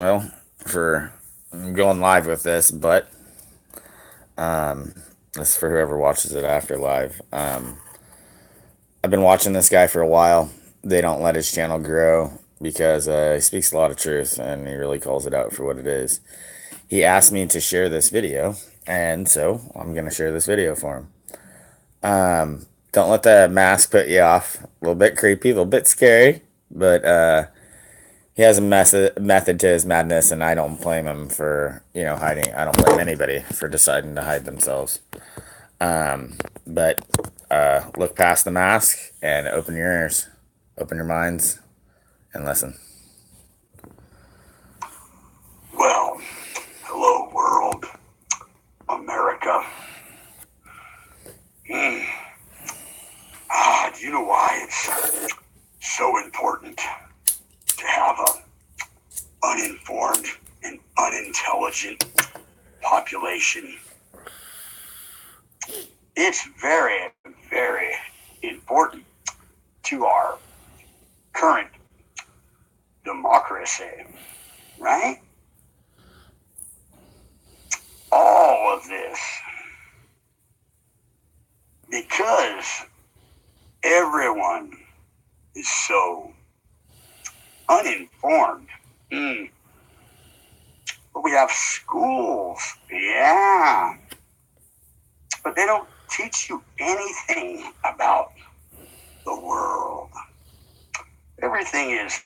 well, for going live with this, but um, this is for whoever watches it after live. I've been watching this guy for a while. They don't let his channel grow because he speaks a lot of truth and he really calls it out for what it is. He asked me to share this video, and so I'm gonna share this video for him. Don't let the mask put you off. A little bit creepy, a little bit scary, but he has a method to his madness, and I don't blame him for hiding. I don't blame anybody for deciding to hide themselves. But look past the mask and open your ears, open your minds, and listen. Well, hello world, America. Do you know why it's so important to have a uninformed and unintelligent population? It's very, very important to our current democracy, right? All of this because everyone is so uninformed. But we have schools, yeah, but they don't teach you anything about the world. Everything is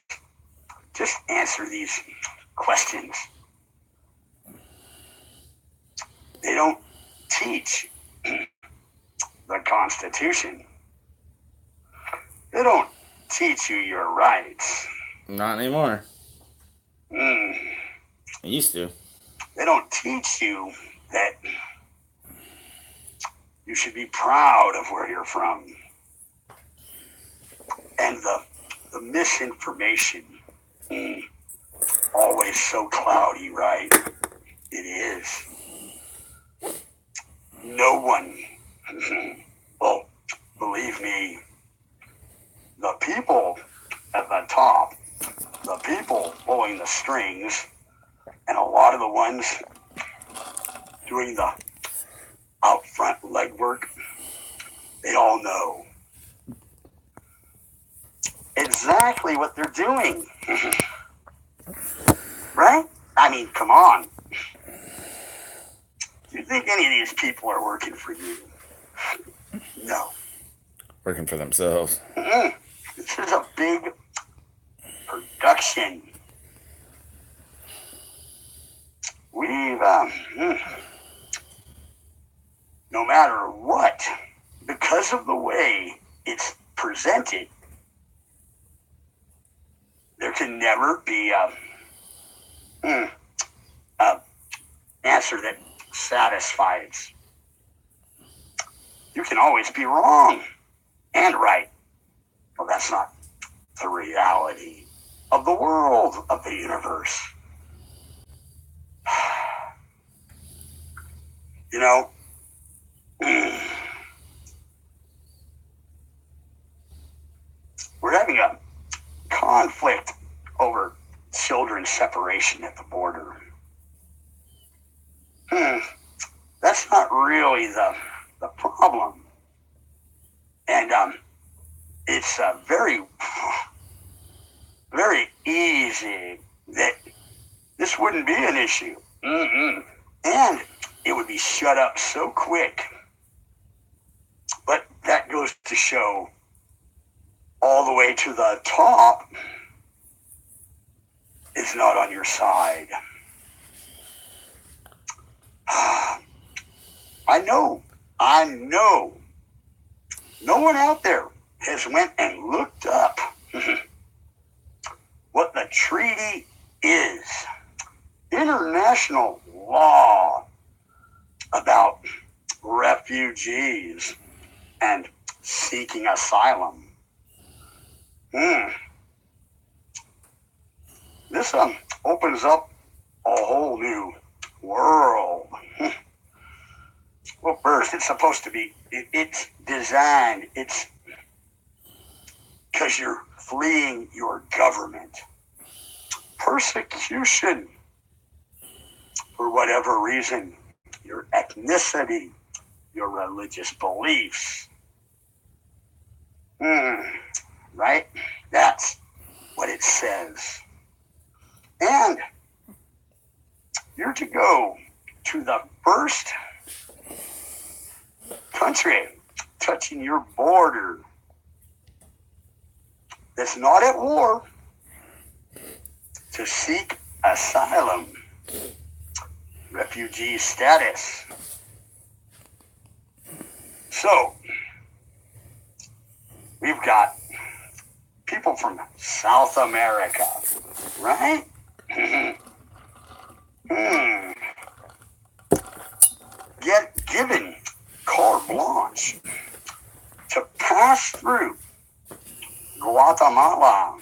just answer these questions. They don't teach the Constitution. They don't teach you your rights. Not anymore. Mm. I used to. They don't teach you that you should be proud of where you're from. And the misinformation, always so cloudy, right? It is. No one, well, believe me, the people at the top, the people pulling the strings, and a lot of the ones doing the out front legwork, they all know exactly what they're doing. Right? I mean, come on. Do you think any of these people are working for you? No. Working for themselves. This is a big production. We've, no matter what, because of the way it's presented, there can never be a answer that satisfies. You can always be wrong and right. Well, that's not the reality of the world, of the universe. You know, we're having a conflict over children's separation at the border. That's not really the problem. And it's very, very easy that this wouldn't be an issue. And it would be shut up so quick. But that goes to show all the way to the top is not on your side. I know. No one out there has went and looked up what the treaty is. International law about refugees and seeking asylum. This opens up a whole new world. Well, first, it's supposed to be, it's designed, it's because you're fleeing your government. persecution for whatever reason, your ethnicity, your religious beliefs. Right? That's what it says. And you're to go to the first country touching your border that's not at war to seek asylum, refugee status. So, we've got people from South America, right? Get given carte blanche to pass through Guatemala.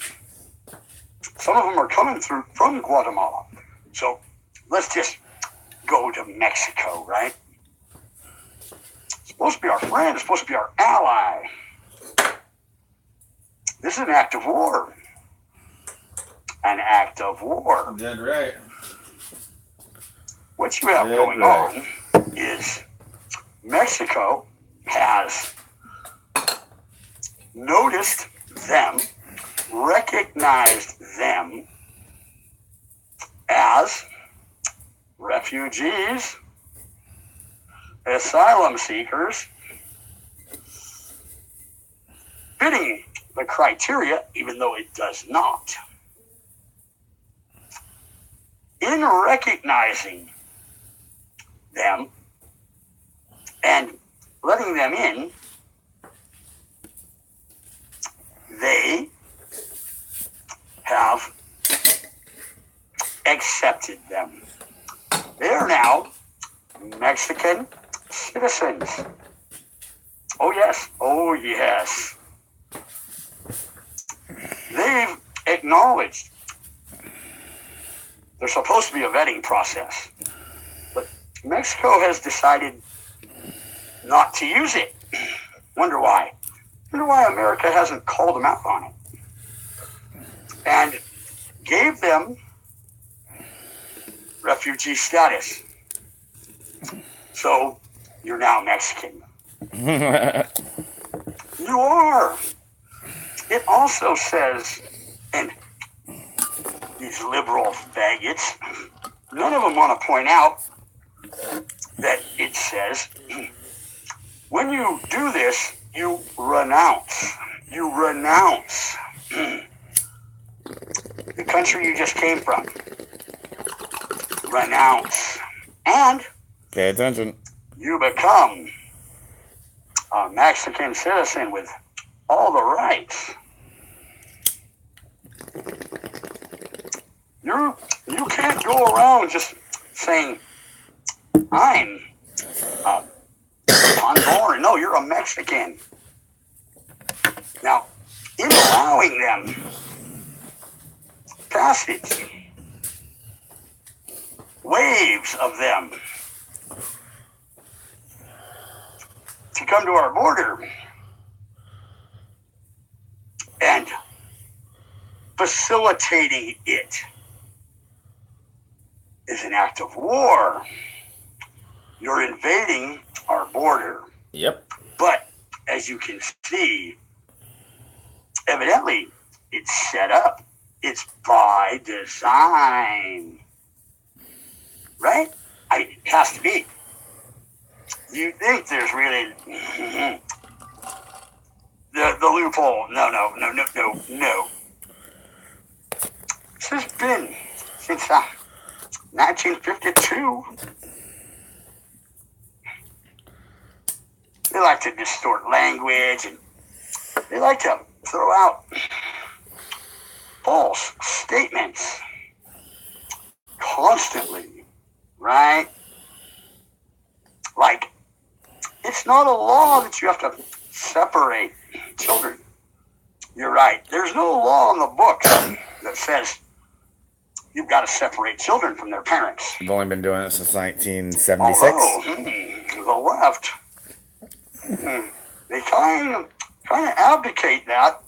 Some of them are coming through from Guatemala. So let's just go to Mexico, right? It's supposed to be our friend, it's supposed to be our ally. This is an act of war. An act of war. Dead right. What you have going on is Mexico has noticed them, recognized them as refugees, asylum seekers, fitting the criteria, even though it does not. In recognizing them and letting them in, they have accepted them. They are now Mexican citizens. Oh yes, oh yes. They've acknowledged there's supposed to be a vetting process, but Mexico has decided not to use it. Wonder why? Wonder why America hasn't called them out on it and gave them refugee status. So you're now Mexican. You are. It also says, and these liberal faggots, none of them want to point out that it says, when you do this, you renounce. You renounce the country you just came from. Renounce. And Pay attention. You become a Mexican citizen with all the rights. You can't go around just saying, I'm unborn. No, you're a Mexican. Now, in allowing them passage, waves of them to come to our border and facilitating it is an act of war. You're invading our border. Yep. But as you can see, evidently it's set up. It's by design. Right? It has to be. You think there's really the loophole? No. This has been since 1952. They like to distort language and they like to throw out false statements constantly, right? Like, it's not a law that you have to separate children. You're right. There's no law in the books that says you've got to separate children from their parents. We've only been doing it since 1976. Although, the left, they kind of abdicate that.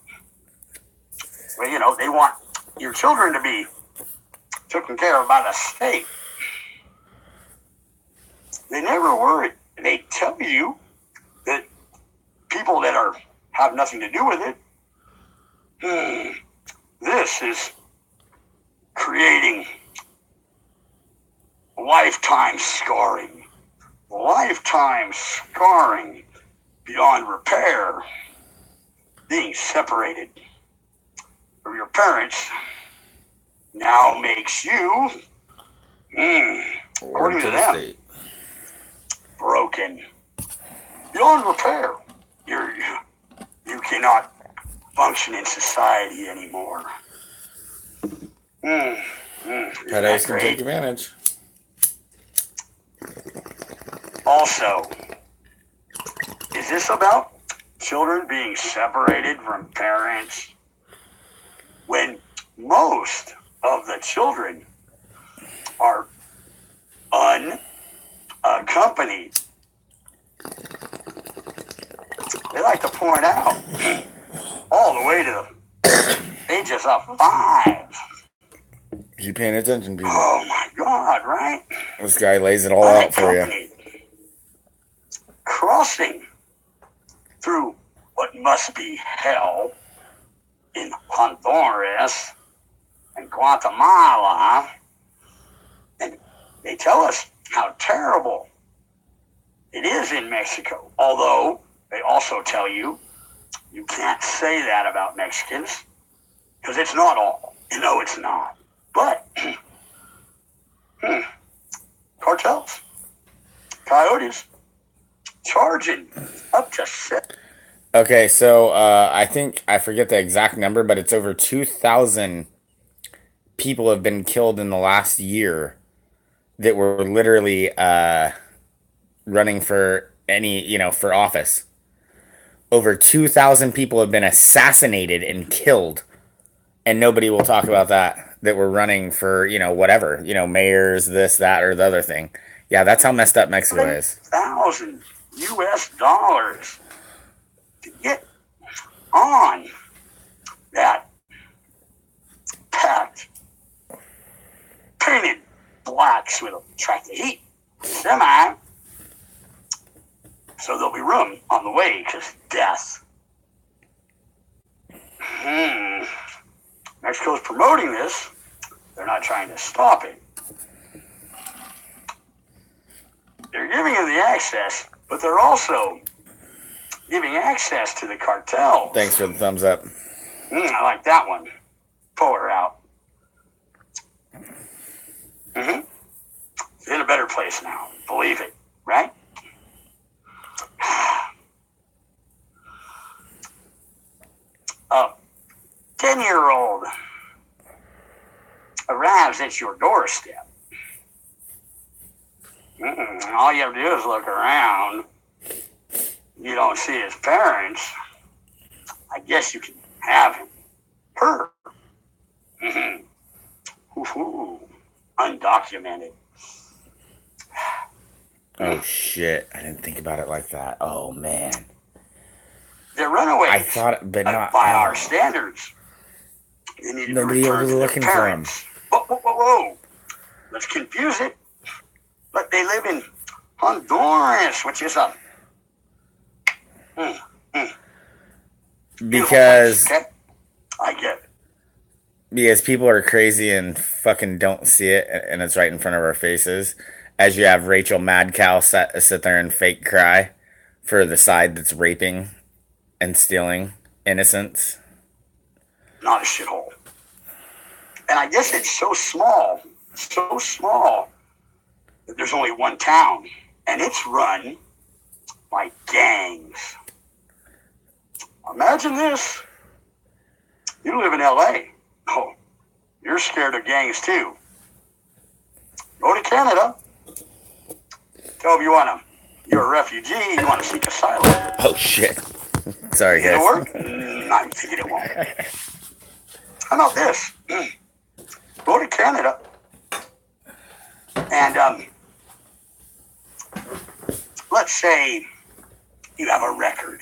Well, you know, they want your children to be taken care of by the state. They never worry. They tell you that people that have nothing to do with it, this is creating lifetime scarring beyond repair. Being separated from your parents now makes you, according to them, broken beyond repair. You cannot function in society anymore. Pedos can take advantage. Also, is this about children being separated from parents when most of the children are unaccompanied? They like to point out all the way to the ages of 5. You paying attention, people? Oh my God, right? This guy lays it all out for you. Crossing through what must be hell in Honduras and Guatemala, and they tell us how terrible it is in Mexico. Although they also tell you you can't say that about Mexicans because it's not all. You know it's not. But cartels, coyotes, charging up to 7. Okay, so I think, I forget the exact number, but it's over 2,000 people have been killed in the last year that were literally running for for office. Over 2,000 people have been assassinated and killed, and nobody will talk about that were running for, whatever, mayors, this, that, or the other thing. Yeah, that's how messed up Mexico is. $1,000 to get on that packed, painted blacks with a track of heat semi. So there'll be room on the way because death. Mexico's promoting this. They're not trying to stop it. They're giving you the access, but they're also giving access to the cartel. Thanks for the thumbs up. I like that one. Pull her out. In a better place now. Believe it, right? A 10-year-old arrives at your doorstep. All you have to do is look around. You don't see his parents. I guess you can have him. Her. Undocumented. Oh, shit. I didn't think about it like that. Oh, man. They're runaways. I thought, but not by our standards. They need nobody to was looking for them. Whoa. Let's confuse it. But they live in Honduras, which is a because place, okay? I get it. Because people are crazy and fucking don't see it, and it's right in front of our faces. As you have Rachel Madcow sit there and fake cry for the side that's raping and stealing innocents. Not a shithole. And I guess it's so small that there's only one town, and it's run by gangs. Imagine this. You live in LA. Oh, you're scared of gangs too. Go to Canada. Tell them you're a refugee, you want to seek asylum. Oh shit. Sorry, guys. It'll work? I'm thinking it won't. How about this? Go to Canada and let's say you have a record.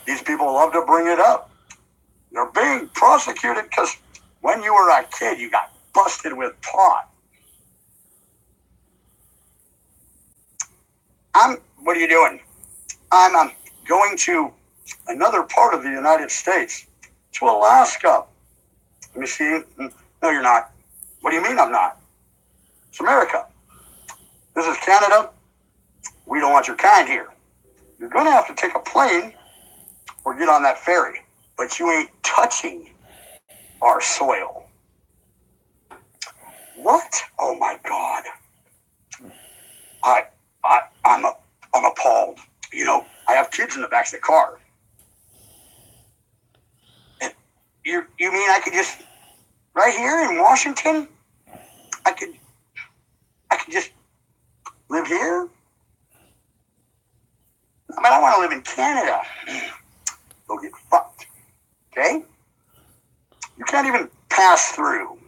These people love to bring it up. They're being prosecuted because when you were a kid, you got busted with pot. What are you doing? I'm going to another part of the United States, to Alaska. Let me see. No, you're not. What do you mean I'm not? It's America. This is Canada. We don't want your kind here. You're going to have to take a plane or get on that ferry, but you ain't touching our soil. What? Oh my God. I'm appalled. You know, I have kids in the back of the car. And you mean I could just, right here in Washington, I could just live here? I mean, I want to live in Canada. Go get fucked. Okay? You can't even pass through.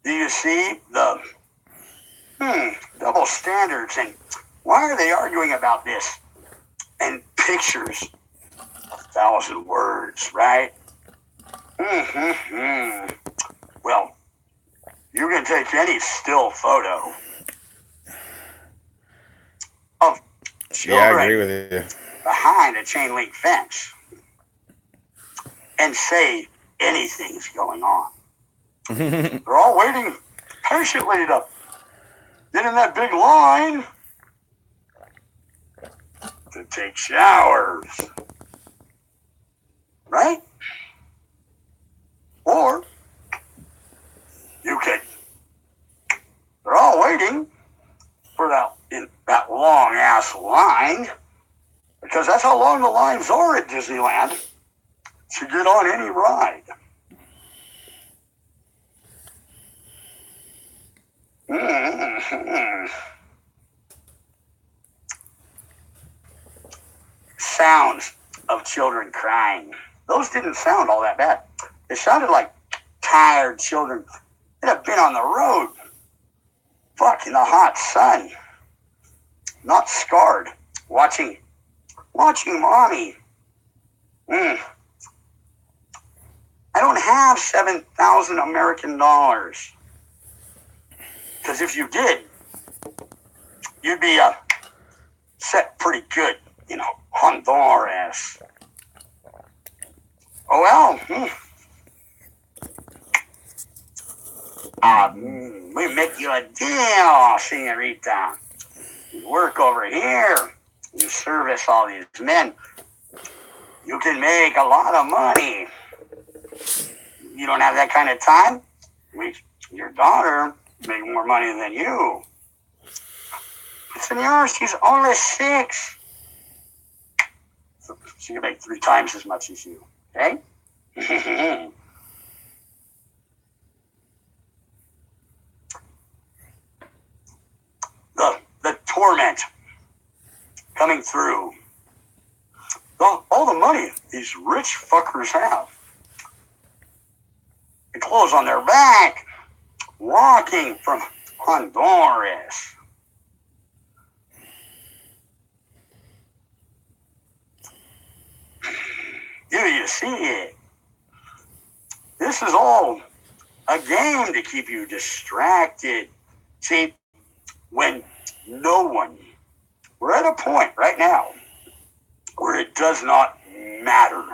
Do you see the double standards? And why are they arguing about this? And pictures, 1,000 words, right? Well, you can take any still photo of children, Yeah, I agree with you. behind a chain link fence and say anything's going on. They're all waiting patiently to get in that big line to take showers. Right? Or you could, they're all waiting for that long ass line, because that's how long the lines are at Disneyland to get on any ride. Sounds of children crying. Those didn't sound all that bad. It sounded like tired children that have been on the road, fuck, in the hot sun, not scarred, watching mommy. I don't have 7,000 American dollars. Because if you did, you'd be set pretty good, you know, Honduras. Oh well, we make you a deal, senorita. You work over here, you service all these men. You can make a lot of money. You don't have that kind of time? Your daughter make more money than you. Senor, she's only 6. So she can make 3 times as much as you. Okay? the torment coming through. All the money these rich fuckers have. The clothes on their back, walking from Honduras. Do you see it? This is all a game to keep you distracted. See, when no one, we're at a point right now where it does not matter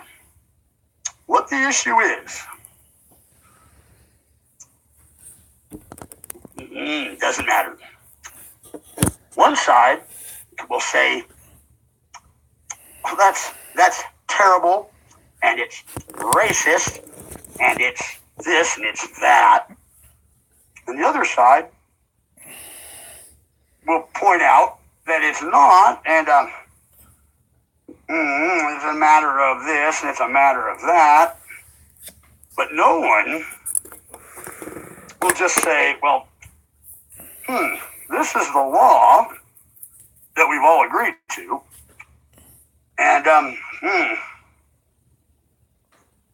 what the issue is. It doesn't matter. One side will say, oh, that's terrible, and it's racist, and it's this, and it's that. And the other side will point out that it's not, and it's a matter of this, and it's a matter of that. But no one will just say, well, this is the law that we've all agreed to, and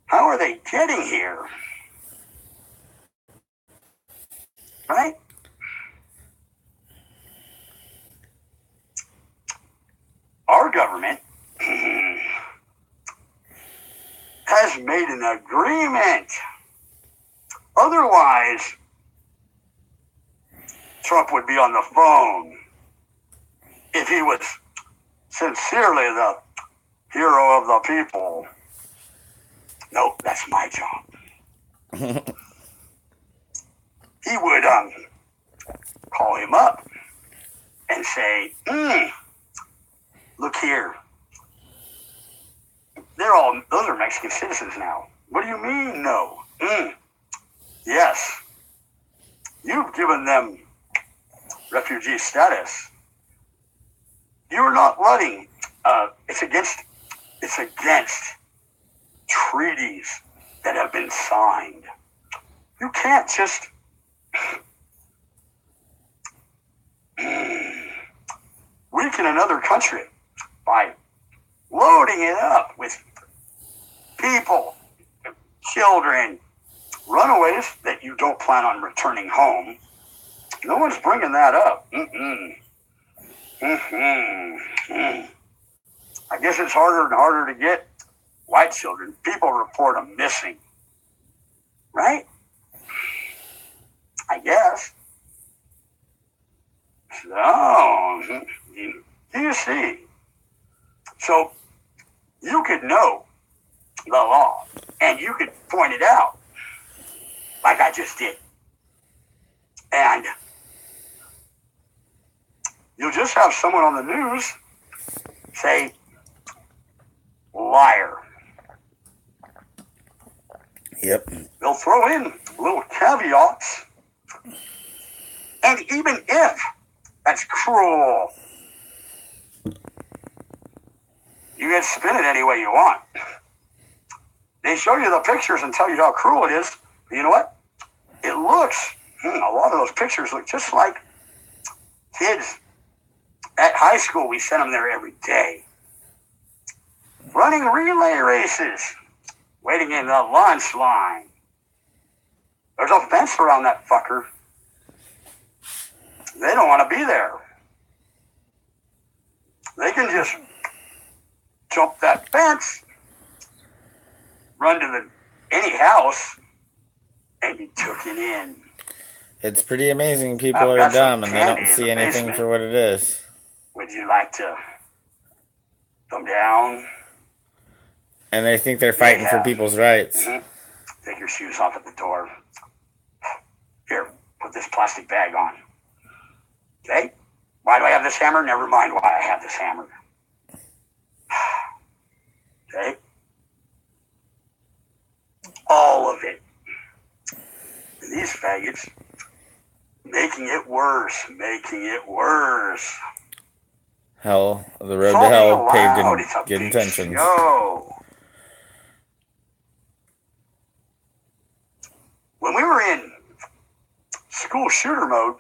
how are they getting here? Right? Our government has made an agreement Otherwise, Trump would be on the phone if he was sincerely the hero of the people. Nope, that's my job. He would call him up and say, look here. Those are Mexican citizens now. What do you mean, no? Yes. You've given them refugee status. You're not letting, it's against treaties that have been signed. You can't just weaken another country by loading it up with people, children, runaways that you don't plan on returning home. No one's bringing that up. I guess it's harder and harder to get white children. People report them missing. Right? I guess. So, you see. So, you could know the law, and you could point it out, like I just did. And you'll just have someone on the news say, liar. Yep. They'll throw in little caveats. And even if that's cruel, you can spin it any way you want. They show you the pictures and tell you how cruel it is. But you know what? It looks, a lot of those pictures look just like kids at high school. We sent them there every day. Running relay races, waiting in the lunch line. There's a fence around that fucker. They don't want to be there. They can just jump that fence, run to any house, and be taken in. It's pretty amazing. People are dumb and they don't see anything for what it is. Would you like to come down? And they think they're fighting for people's rights. Take your shoes off at the door. Here, put this plastic bag on. Okay? Why do I have this hammer? Never mind why I have this hammer. Okay? All of it. And these faggots, making it worse. Hell, the road to hell paved in good intentions. When we were in school shooter mode,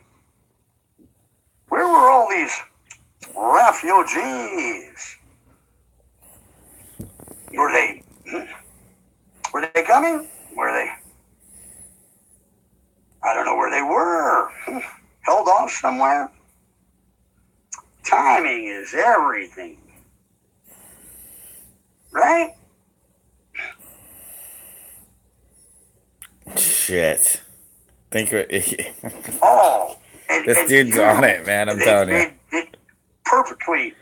where were all these refugees? Were they coming? Were they? I don't know where they were. Held off somewhere? Timing is everything. Right? Shit. Think of it. Oh. This dude's on it, man. I'm telling you. It perfectly.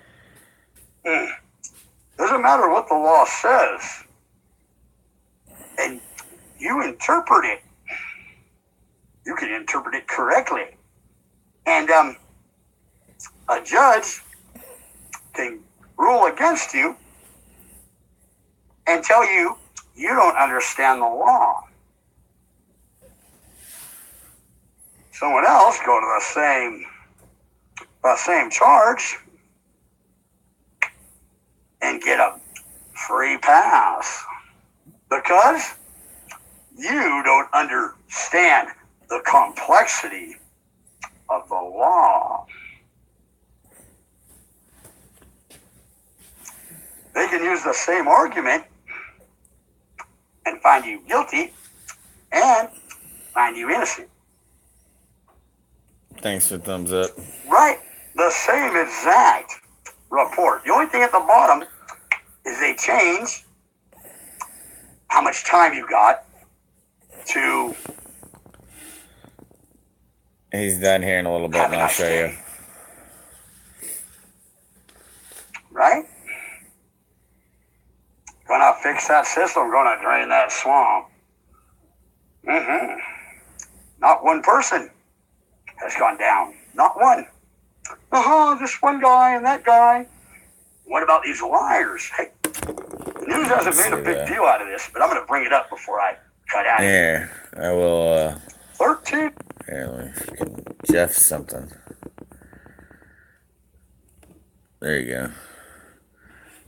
Doesn't matter what the law says. And you interpret it. You can interpret it correctly. And a judge can rule against you and tell you you don't understand the law. Someone else go to the same charge and get a free pass because you don't understand the complexity of the law. They can use the same argument and find you guilty and find you innocent. Thanks for thumbs up. Right. The same exact report. The only thing at the bottom is they change how much time you got to He's done here in a little bit, Have and a I'll nice show you. day. Right? Gonna fix that system, gonna drain that swamp. Not one person has gone down. Not one. Just one guy and that guy. What about these liars? Hey, the news hasn't made a big deal out of this, but I'm going to bring it up before I cut out of here. Here, I will, 13. here, let me freaking Jeff something. There you go.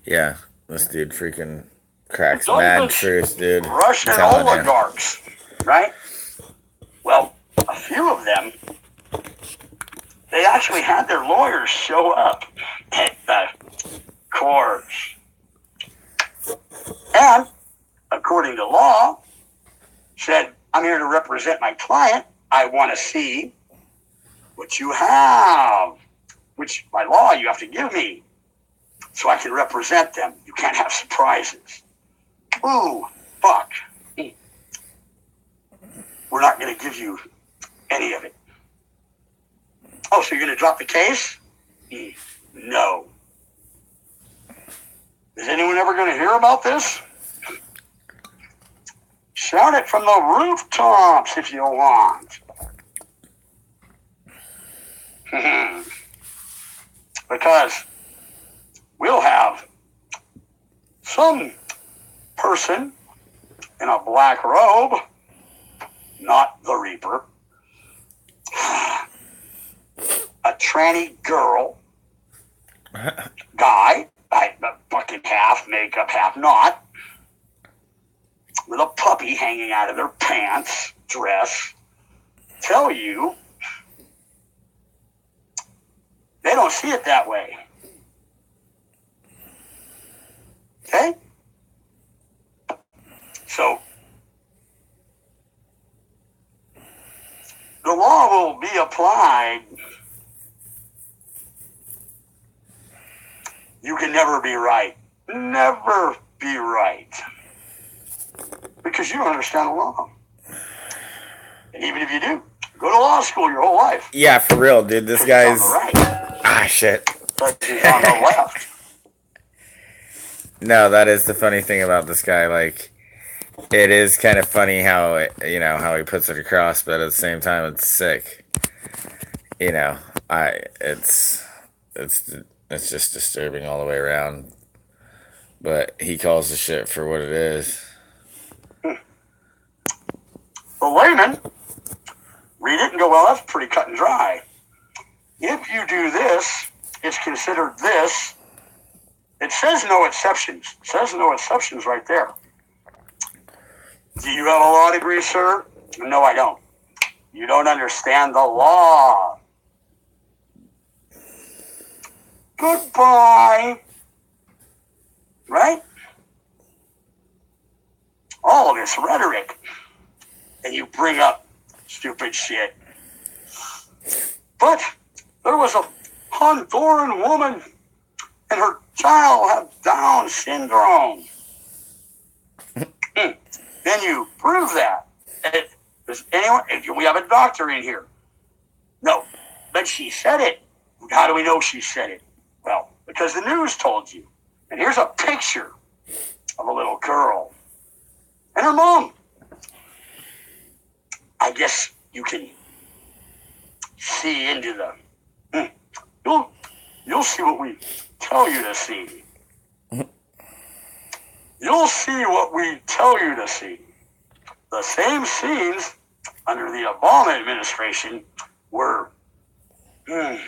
Yeah, this dude freaking cracks mad truth, dude. Russian oligarchs, right? Well, a few of them, they actually had their lawyers show up at the courts. And, according to law, said, I'm here to represent my client. I want to see what you have, which by law you have to give me so I can represent them. You can't have surprises. Ooh, fuck. We're not going to give you any of it. Oh, so you're going to drop the case? No. Is anyone ever going to hear about this? Shout it from the rooftops if you want. Because we'll have some person in a black robe, not the Reaper, a tranny girl, guy, fucking half makeup, half not, with a puppy hanging out of their pants, dress, tell you they don't see it that way. Okay? So, the law will be applied. You can never be right. Never be right. Because you don't understand the law. And even if you do, go to law school your whole life. Yeah, for real, dude. This guy's... Right. Ah, shit. But he's on the left. No, that is the funny thing about this guy. Like, it is kind of funny how, how he puts it across, but at the same time, it's sick. It's just disturbing all the way around. But he calls the shit for what it is. The layman, read it and go, well, that's pretty cut and dry. If you do this, it's considered this. It says no exceptions. It says no exceptions right there. Do you have a law degree, sir? No, I don't. You don't understand the law. Goodbye. Right? All of this rhetoric. And you bring up stupid shit. But there was a Honduran woman and her child had Down syndrome. Then you prove that. Does anyone? We have a doctor in here. No, but she said it. How do we know she said it? Well, because the news told you. And here's a picture of a little girl and her mom. I guess you can see into the... You'll see what we tell you to see. You'll see what we tell you to see. The same scenes under the Obama administration were... They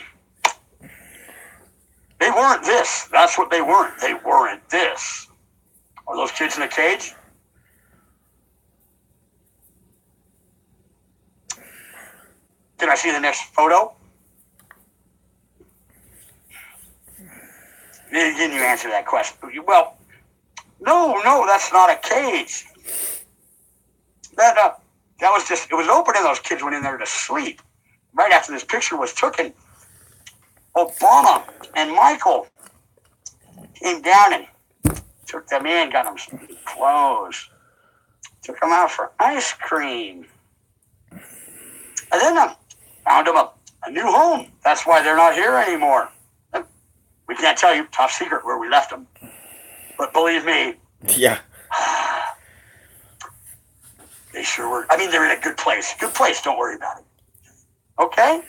weren't this. That's what they weren't. They weren't this. Are those kids in a cage? Can I see the next photo? Didn't you answer that question? Well, no, that's not a cage. That was just, it was open and those kids went in there to sleep. Right after this picture was taken, Obama and Michael came down and took them in, got them some clothes, took them out for ice cream. And then found them a new home. That's why they're not here anymore. We can't tell you, top secret, where we left them. But believe me, Yeah. they sure were. I mean, they're in a good place. Good place. Don't worry about it. Okay?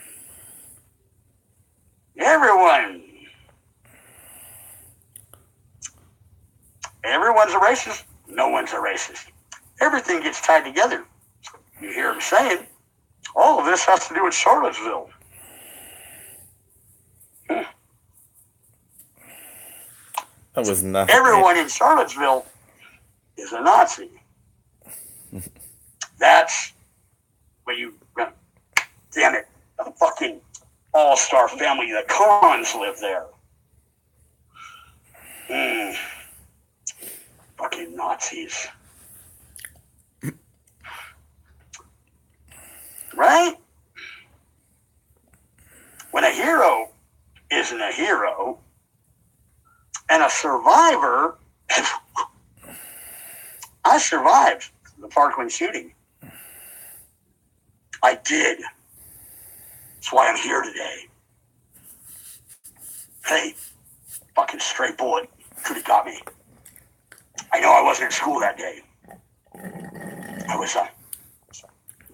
Everyone's a racist. No one's a racist. Everything gets tied together. You hear them saying, all of this has to do with Charlottesville. That was nothing. Everyone in Charlottesville is a Nazi. That's when you, damn it, the fucking all-star family, the Khans live there. Fucking Nazis. Right? When a hero isn't a hero, and a survivor, I survived the Parkland shooting. I did. That's why I'm here today. Hey, fucking stray bullet could have got me. I know I wasn't at school that day. I was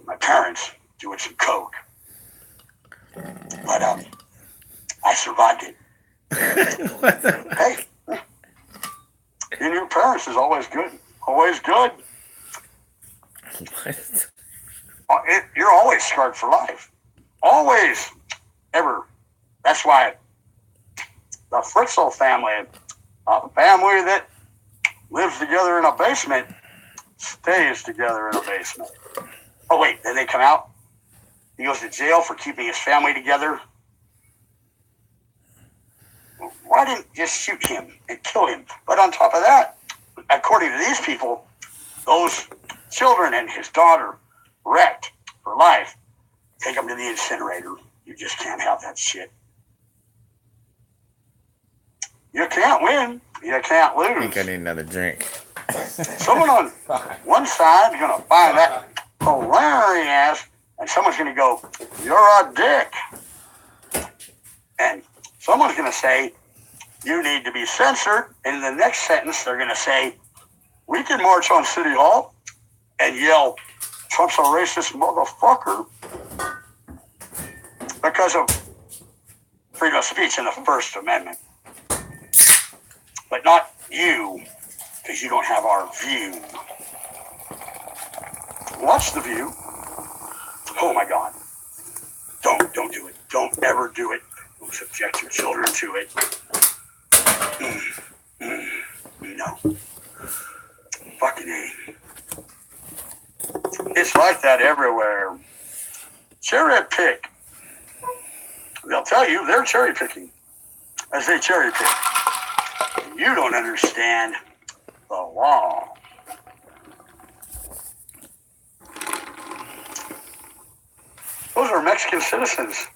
my parents doing some coke. But I survived it. Hey, being your parents is always good. Always good. You're always scarred for life. Always. Ever. That's why the Fritzl family, a family that lives together in a basement, stays together in a basement. Oh, wait, then they come out? He goes to jail for keeping his family together. Why didn't you just shoot him and kill him? But on top of that, according to these people, those children and his daughter wrecked for life. Take them to the incinerator. You just can't have that shit. You can't win. You can't lose. I think I need another drink. Someone on one side is going to find that hilarious, and someone's going to go, "You're a dick." And someone's going to say, "You need to be censored." And in the next sentence, they're going to say, "We can march on City Hall and yell, 'Trump's a racist motherfucker,' because of freedom of speech in the First Amendment. But not you, because you don't have our view." Watch The View. Oh my God. Don't do it. Don't ever do it. Don't subject your children to it. No. Fucking A. It's like that everywhere. Cherry pick. They'll tell you they're cherry picking as they cherry pick. You don't understand the law. Those are Mexican citizens.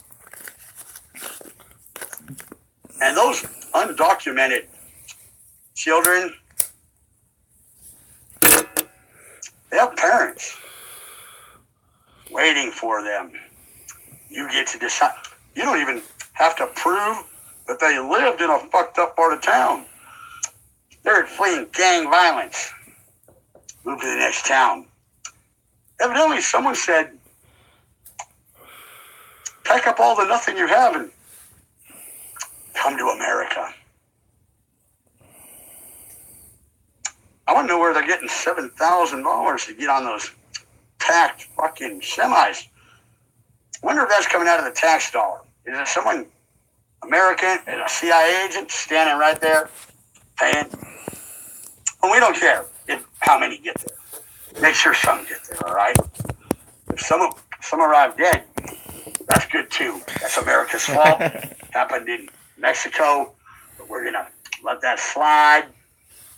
And those undocumented children, they have parents waiting for them. You get to decide. You don't even have to prove that they lived in a fucked up part of town. They're fleeing gang violence. Move to the next town. Evidently, someone said, pack up all the nothing you have and come to America. I want to know where they're getting $7,000 to get on those packed fucking semis. I wonder if that's coming out of the tax dollar. Is it someone American, is a CIA agent standing right there paying? Well, we don't care how many get there. Make sure some get there, all right? If some arrive dead, that's good too. That's America's fault. Happened in Mexico, but we're going to let that slide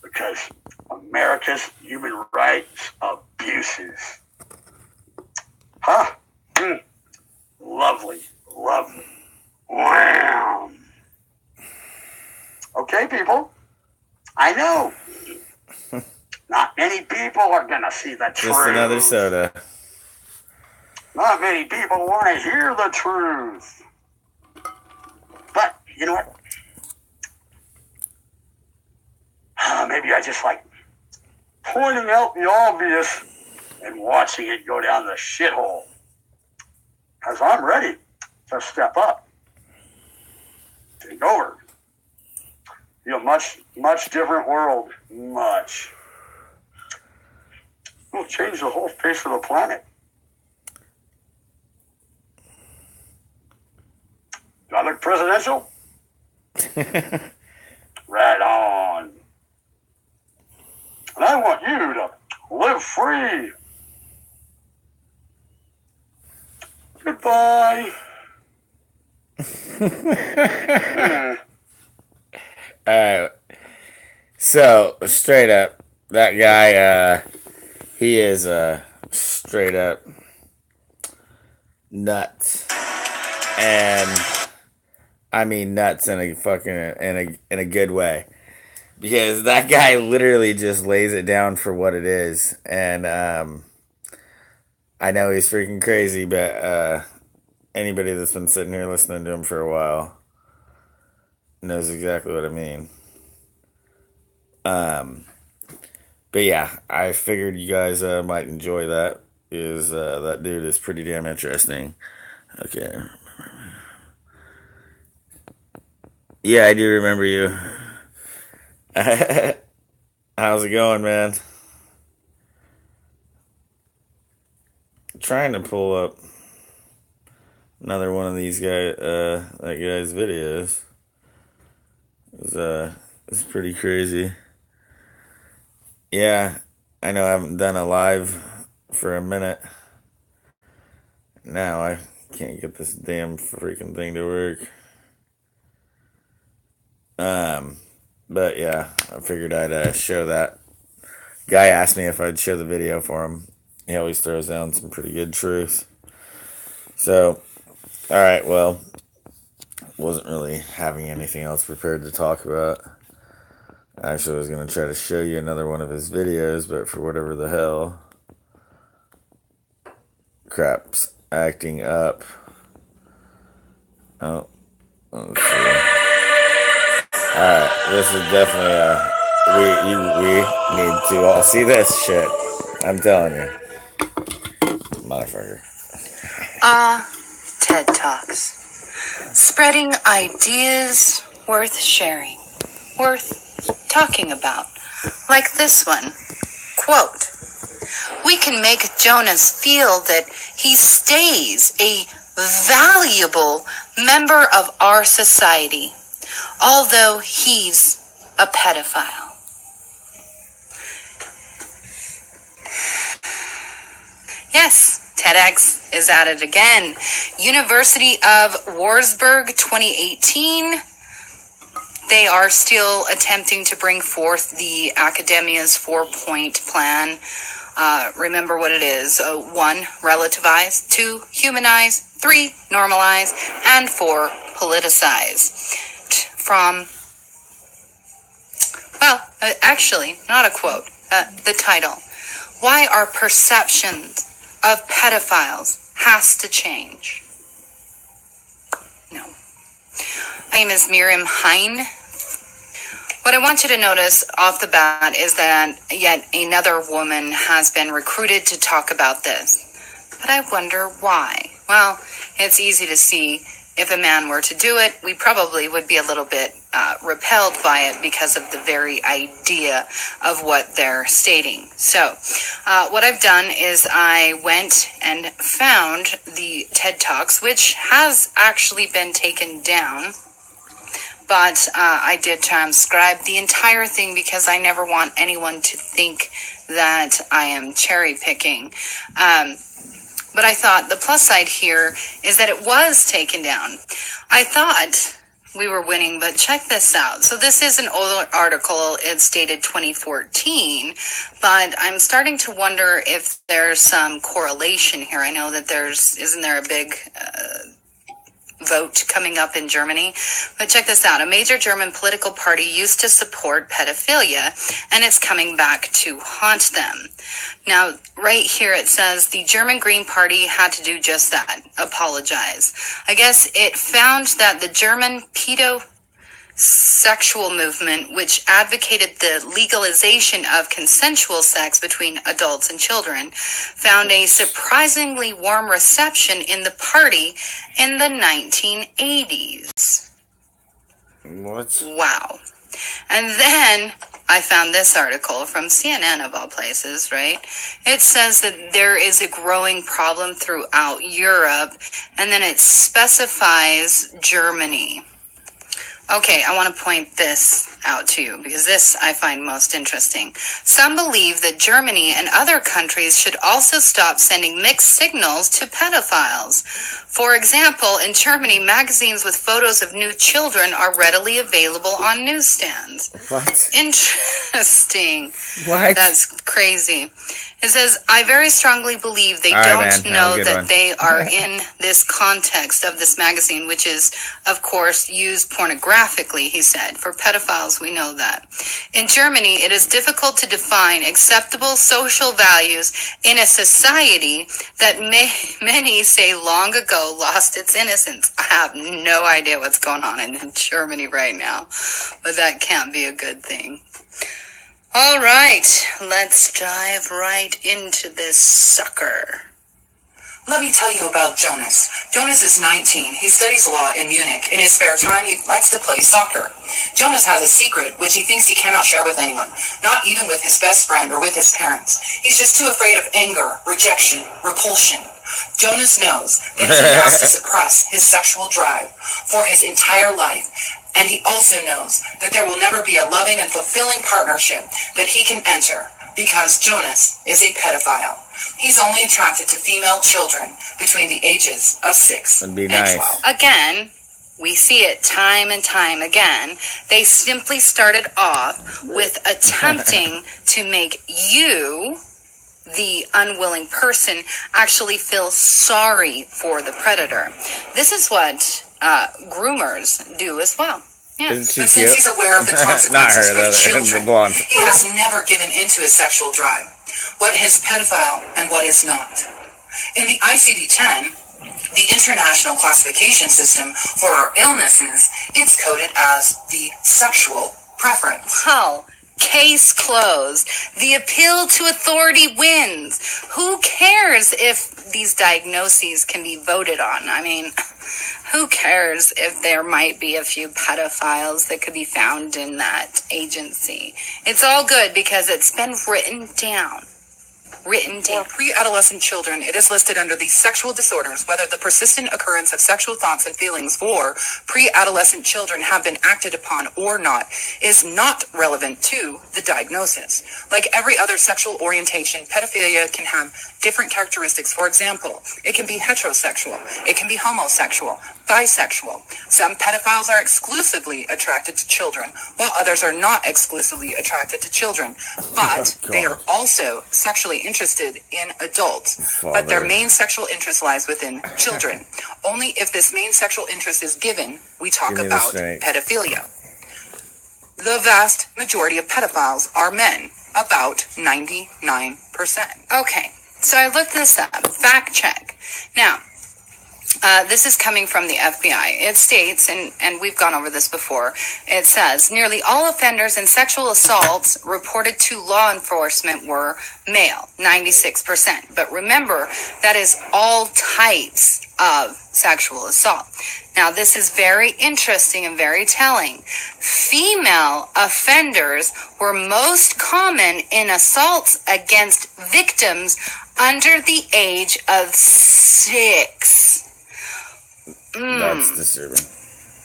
because America's human rights abuses. Huh? Lovely. Lovely. Wow. Okay, people. I know. Not many people are going to see the truth. Just another soda. Not many people want to hear the truth. But, you know what? Maybe I just like pointing out the obvious and watching it go down the shithole. Because I'm ready to step up. Take over. Be a much, much different world. Much. We'll change the whole face of the planet. Do I look presidential? Right on. And I want you to live free. Goodbye. Alright. So, straight up, that guy, he is straight up nuts. And I mean nuts in a fucking in a good way. Because that guy literally just lays it down for what it is. And I know he's freaking crazy, but anybody that's been sitting here listening to him for a while knows exactly what I mean. But yeah, I figured you guys might enjoy that. Is that dude is pretty damn interesting. Okay. Yeah, I do remember you. How's it going, man? Trying to pull up another one of these that guy's videos. It's pretty crazy. Yeah, I know I haven't done a live for a minute. Now I can't get this damn freaking thing to work. But yeah, I figured I'd show that. Guy asked me if I'd show the video for him. He always throws down some pretty good truth. So, alright, well, wasn't really having anything else prepared to talk about. Actually, I was going to try to show you another one of his videos, but for whatever the hell, crap's acting up. Oh, let's see. Alright, this is definitely we need to all see this shit. I'm telling you. Motherfucker. TED Talks. Spreading ideas worth sharing, worth talking about. Like this one. Quote, "We can make Jonas feel that he stays a valuable member of our society, although he's a pedophile." Yes, TEDx is at it again. University of Wurzburg 2018. They are still attempting to bring forth the academia's 4-point plan. Remember what it is. 1, relativize. 2, humanize. 3, normalize. And 4, politicize. From, well, actually, not a quote. The title. Why our perceptions of pedophiles has to change. No. My name is Miriam Hein. What I want you to notice off the bat is that yet another woman has been recruited to talk about this. But I wonder why. Well, it's easy to see if a man were to do it, we probably would be a little bit repelled by it because of the very idea of what they're stating. So what I've done is I went and found the TED Talks, which has actually been taken down. But I did transcribe the entire thing because I never want anyone to think that I am cherry picking. But I thought the plus side here is that it was taken down. I thought we were winning, but check this out. So this is an old article. It's dated 2014, but I'm starting to wonder if there's some correlation here. I know that isn't there a big vote coming up in Germany. But check this out. A major German political party used to support pedophilia, and it's coming back to haunt them. Now, right here it says the German Green Party had to do just that, apologize. I guess it found that the German pedosexual movement, which advocated the legalization of consensual sex between adults and children, found a surprisingly warm reception in the party in the 1980s. What? Wow. And then I found this article from CNN of all places, right? It says that there is a growing problem throughout Europe, and then it specifies Germany. Okay, I want to point this out to you because this I find most interesting. Some believe that Germany and other countries should also stop sending mixed signals to pedophiles. For example, in Germany, magazines with photos of nude children are readily available on newsstands. What? Interesting. What? That's crazy. It says, I very strongly believe they All right, don't man. Have a know good that one. they are in this context of this magazine, which is, of course, used pornographically, he said. For pedophiles, we know that. In Germany, it is difficult to define acceptable social values in a society that many say long ago lost its innocence. I have no idea what's going on in Germany right now, but that can't be a good thing. All right, let's dive right into this sucker. Let me tell you about Jonas. Jonas is 19. He studies law in Munich. In his spare time, he likes to play soccer. Jonas has a secret which he thinks he cannot share with anyone, not even with his best friend or with his parents. He's just too afraid of anger, rejection, repulsion. Jonas knows that he has to suppress his sexual drive for his entire life. And he also knows that there will never be a loving and fulfilling partnership that he can enter because Jonas is a pedophile. He's only attracted to female children between the ages of 6 That'd be and nice. 12. Again, we see it time and time again. They simply started off with attempting to make you, the unwilling person, actually feel sorry for the predator. This is what groomers do as well. Yeah. Isn't she But since cute? he's aware of the Not consequences her, for the children, blonde. he has never given into his sexual drive. What is pedophile and what is not? In the ICD-10, the International Classification System for our illnesses, it's coded as the sexual preference. Well, case closed. The appeal to authority wins. Who cares if these diagnoses can be voted on? I mean, who cares if there might be a few pedophiles that could be found in that agency? It's all good because it's been written down. For pre-adolescent children, it is listed under the sexual disorders whether the persistent occurrence of sexual thoughts and feelings for pre-adolescent children have been acted upon or not is not relevant to the diagnosis. Like every other sexual orientation, pedophilia can have different characteristics. For example, it can be heterosexual, it can be homosexual, bisexual. Some pedophiles are exclusively attracted to children, while others are not exclusively attracted to children. But they are also sexually interested in adults. But their main sexual interest lies within children. Only if this main sexual interest is given, we talk Give me the about snake. pedophilia. The vast majority of pedophiles are men, about 99%. Okay, so I looked this up. Fact check. Now, this is coming from the FBI. It states, and we've gone over this before, it says, nearly all offenders in sexual assaults reported to law enforcement were male, 96%. But remember, that is all types of sexual assault. Now, this is very interesting and very telling. Female offenders were most common in assaults against victims under the age of 6. That's disturbing.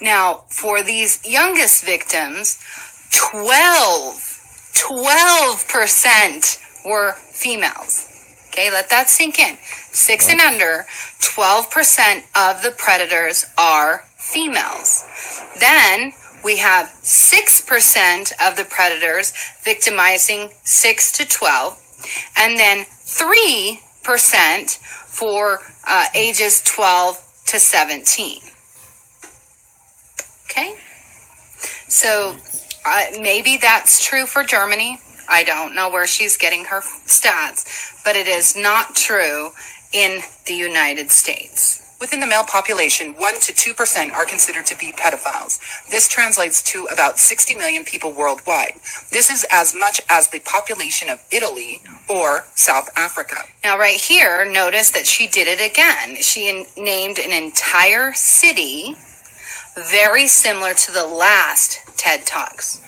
Now, for these youngest victims, 12% were females. Okay, let that sink in. 6 and under, 12% of the predators are females. Then we have 6% of the predators victimizing 6 to 12, and then 3% for ages 12 to 17. Okay? So maybe that's true for Germany. I don't know where she's getting her stats, but it is not true in the United States. Within the male population, 1 to 2% are considered to be pedophiles. This translates to about 60 million people worldwide. This is as much as the population of Italy or South Africa. Now, right here, notice that she did it again. She named an entire city very similar to the last TED Talks.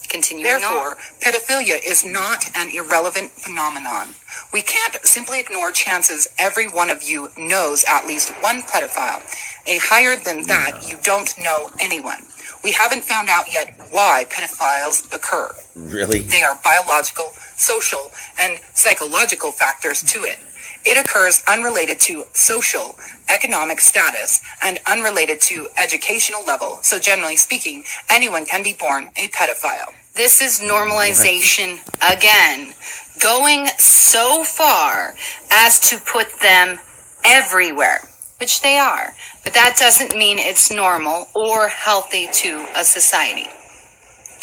Continuing Therefore, on. pedophilia is not an irrelevant phenomenon. We can't simply ignore chances every one of you knows at least one pedophile. A higher than that, you don't know anyone. We haven't found out yet why pedophiles occur. Really? They are biological, social, and psychological factors to it. It occurs unrelated to social, economic status, and unrelated to educational level. So generally speaking, anyone can be born a pedophile. This is normalization again, going so far as to put them everywhere, which they are. But that doesn't mean it's normal or healthy to a society.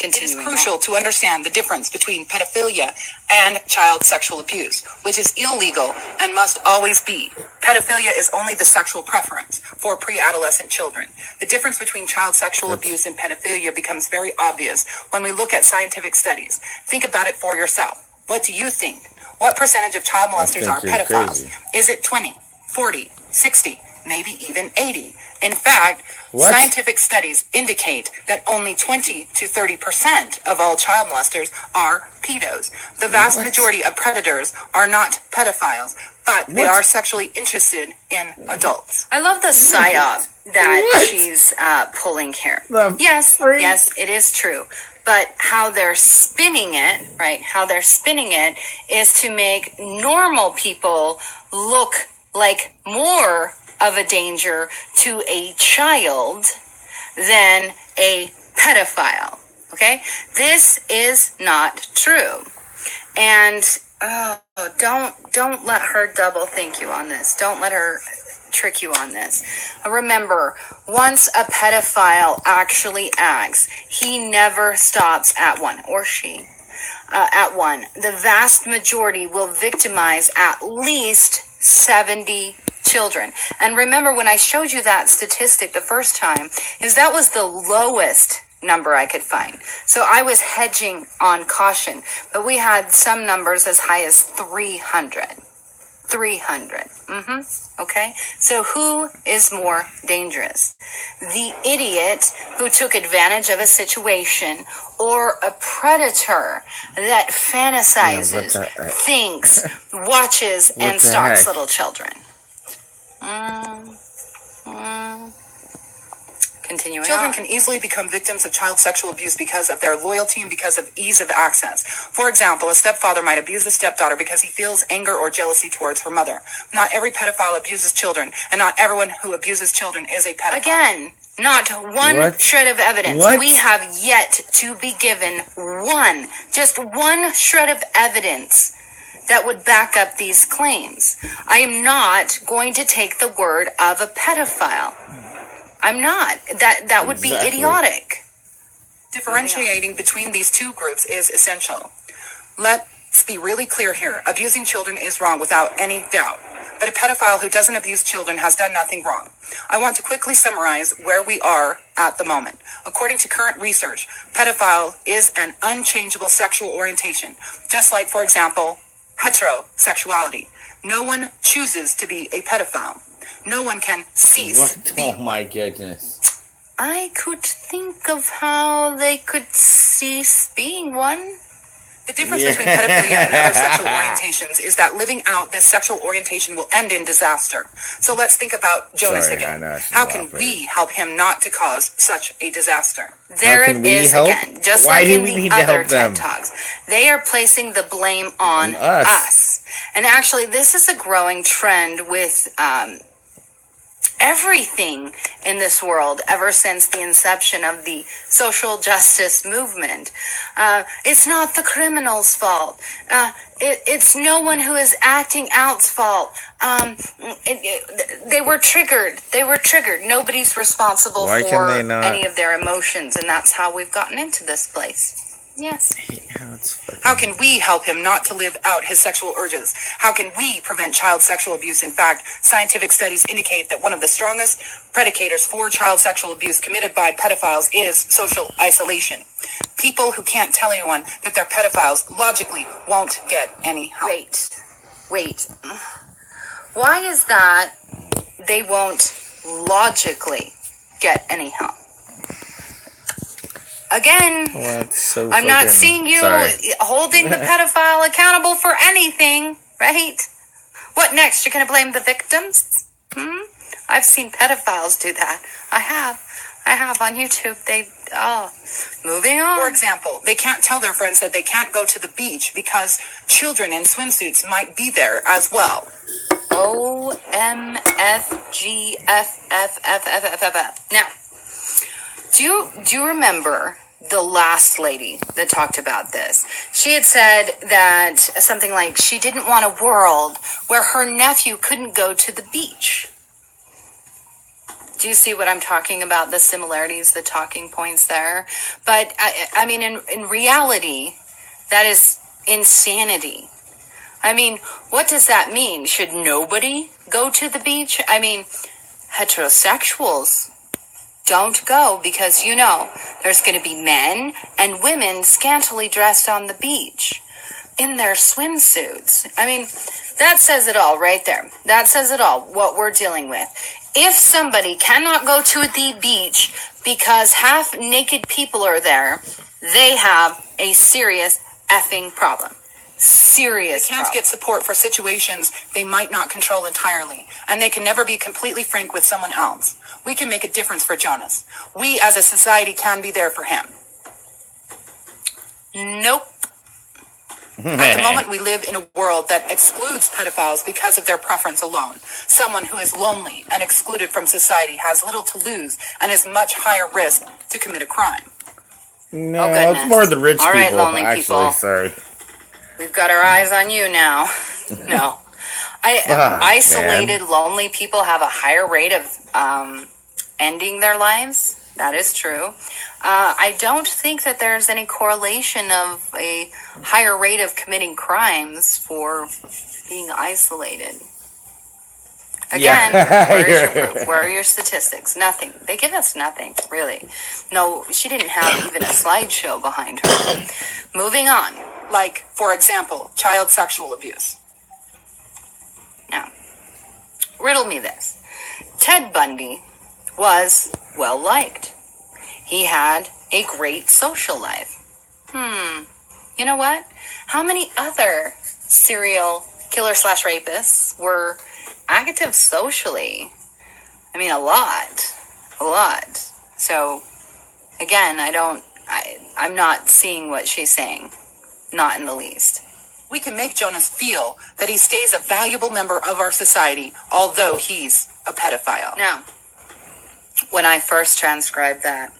It is Continuing crucial to understand the difference between pedophilia and child sexual abuse, which is illegal and must always be. Pedophilia is only the sexual preference for pre-adolescent children. The difference between child sexual abuse and pedophilia becomes very obvious when we look at scientific studies. Think about it for yourself. What do you think? What percentage of child molesters are you're pedophiles? crazy. Is it 20, 40, 60, maybe even 80? In fact, What? scientific studies indicate that only 20 to 30% of all child molesters are pedos. The vast majority of predators are not pedophiles, but they What? are sexually interested in adults. I love the psyop that What? she's pulling here. The Yes, freak. yes, it is true. But how they're spinning it, right? How they're spinning it is to make normal people look like more of a danger to a child than a pedophile. Okay? This is not true. And don't let her double think you on this. Don't let her trick you on this. Remember, once a pedophile actually acts, he never stops at one, or she at one. The vast majority will victimize at least 70 children. And remember, when I showed you that statistic the first time, is that was the lowest number I could find. So I was hedging on caution, but we had some numbers as high as 300. 300. Okay. So who is more dangerous? The idiot who took advantage of a situation, or a predator that fantasizes, thinks, watches, and the stalks heck? little children. Continuing Children on. can easily become victims of child sexual abuse because of their loyalty and because of ease of access. For example, a stepfather might abuse a stepdaughter because he feels anger or jealousy towards her mother. Not every pedophile abuses children, and not everyone who abuses children is a pedophile. Again, not one What? shred of evidence. What? We have yet to be given just one shred of evidence that would back up these claims. I am not going to take the word of a pedophile. I'm not. That would be Exactly. idiotic. Differentiating between these two groups is essential. Let's be really clear here. Abusing children is wrong without any doubt. But a pedophile who doesn't abuse children has done nothing wrong. I want to quickly summarize where we are at the moment. According to current research, pedophile is an unchangeable sexual orientation, just like, for example, heterosexuality. No one chooses to be a pedophile. No one can cease What? being Oh my goodness. I could think of how they could cease being one. The difference between pedophilia and other sexual orientations is that living out this sexual orientation will end in disaster. So let's think about Jonas Sorry, again. I know, I should How laugh, can but- we help him not to cause such a disaster? There can it we is help? again. Just Why like do in we the need to other help them? TED Talks. They are placing the blame on On us. us. And actually, this is a growing trend with everything in this world ever since the inception of the social justice movement. It's not the criminal's fault. It's no one who is acting out's fault. They were triggered. Nobody's responsible Why can for they not- any of their emotions, and that's how we've gotten into this place. Yes. How can we help him not to live out his sexual urges? How can we prevent child sexual abuse? In fact, scientific studies indicate that one of the strongest predicators for child sexual abuse committed by pedophiles is social isolation. People who can't tell anyone that they're pedophiles logically won't get any help. Wait. Why is that they won't logically get any help? Again, I'm not seeing you holding the pedophile accountable for anything, right? What next? You're going to blame the victims? I've seen pedophiles do that. I have on YouTube. Moving on. For example, they can't tell their friends that they can't go to the beach because children in swimsuits might be there as well. OMFGFFFFFF. Now, do you remember the last lady that talked about this? She had said that something like she didn't want a world where her nephew couldn't go to the beach. Do you see what I'm talking about? The similarities, the talking points there. But I mean, in reality, that is insanity. I mean, what does that mean? Should nobody go to the beach? I mean, heterosexuals don't go because, there's going to be men and women scantily dressed on the beach in their swimsuits. I mean, that says it all right there. That says it all, what we're dealing with. If somebody cannot go to the beach because half naked people are there, they have a serious effing problem. They can't get support for situations they might not control entirely, and they can never be completely frank with someone else. We can make a difference for Jonas. We as a society can be there for him. Nope. At the moment, we live in a world that excludes pedophiles because of their preference alone. Someone who is lonely and excluded from society has little to lose and is much higher risk to commit a crime. No, goodness. it's more the rich All right, people. lonely Actually, people. sorry. We've got our eyes on you now. No. Isolated, lonely people have a higher rate of ending their lives. That is true. I don't think that there's any correlation of a higher rate of committing crimes for being isolated. Again, where are your statistics? Nothing. They give us nothing, really. No, she didn't have even a slideshow behind her. Moving on. Like, for example, child sexual abuse. Now, riddle me this. Ted Bundy was well liked. He had a great social life. You know what? How many other serial killer / rapists were active socially? I mean, a lot. So, again, I'm not seeing what she's saying. Not in the least. We can make Jonas feel that he stays a valuable member of our society, although he's a pedophile. Now, when I first transcribed that,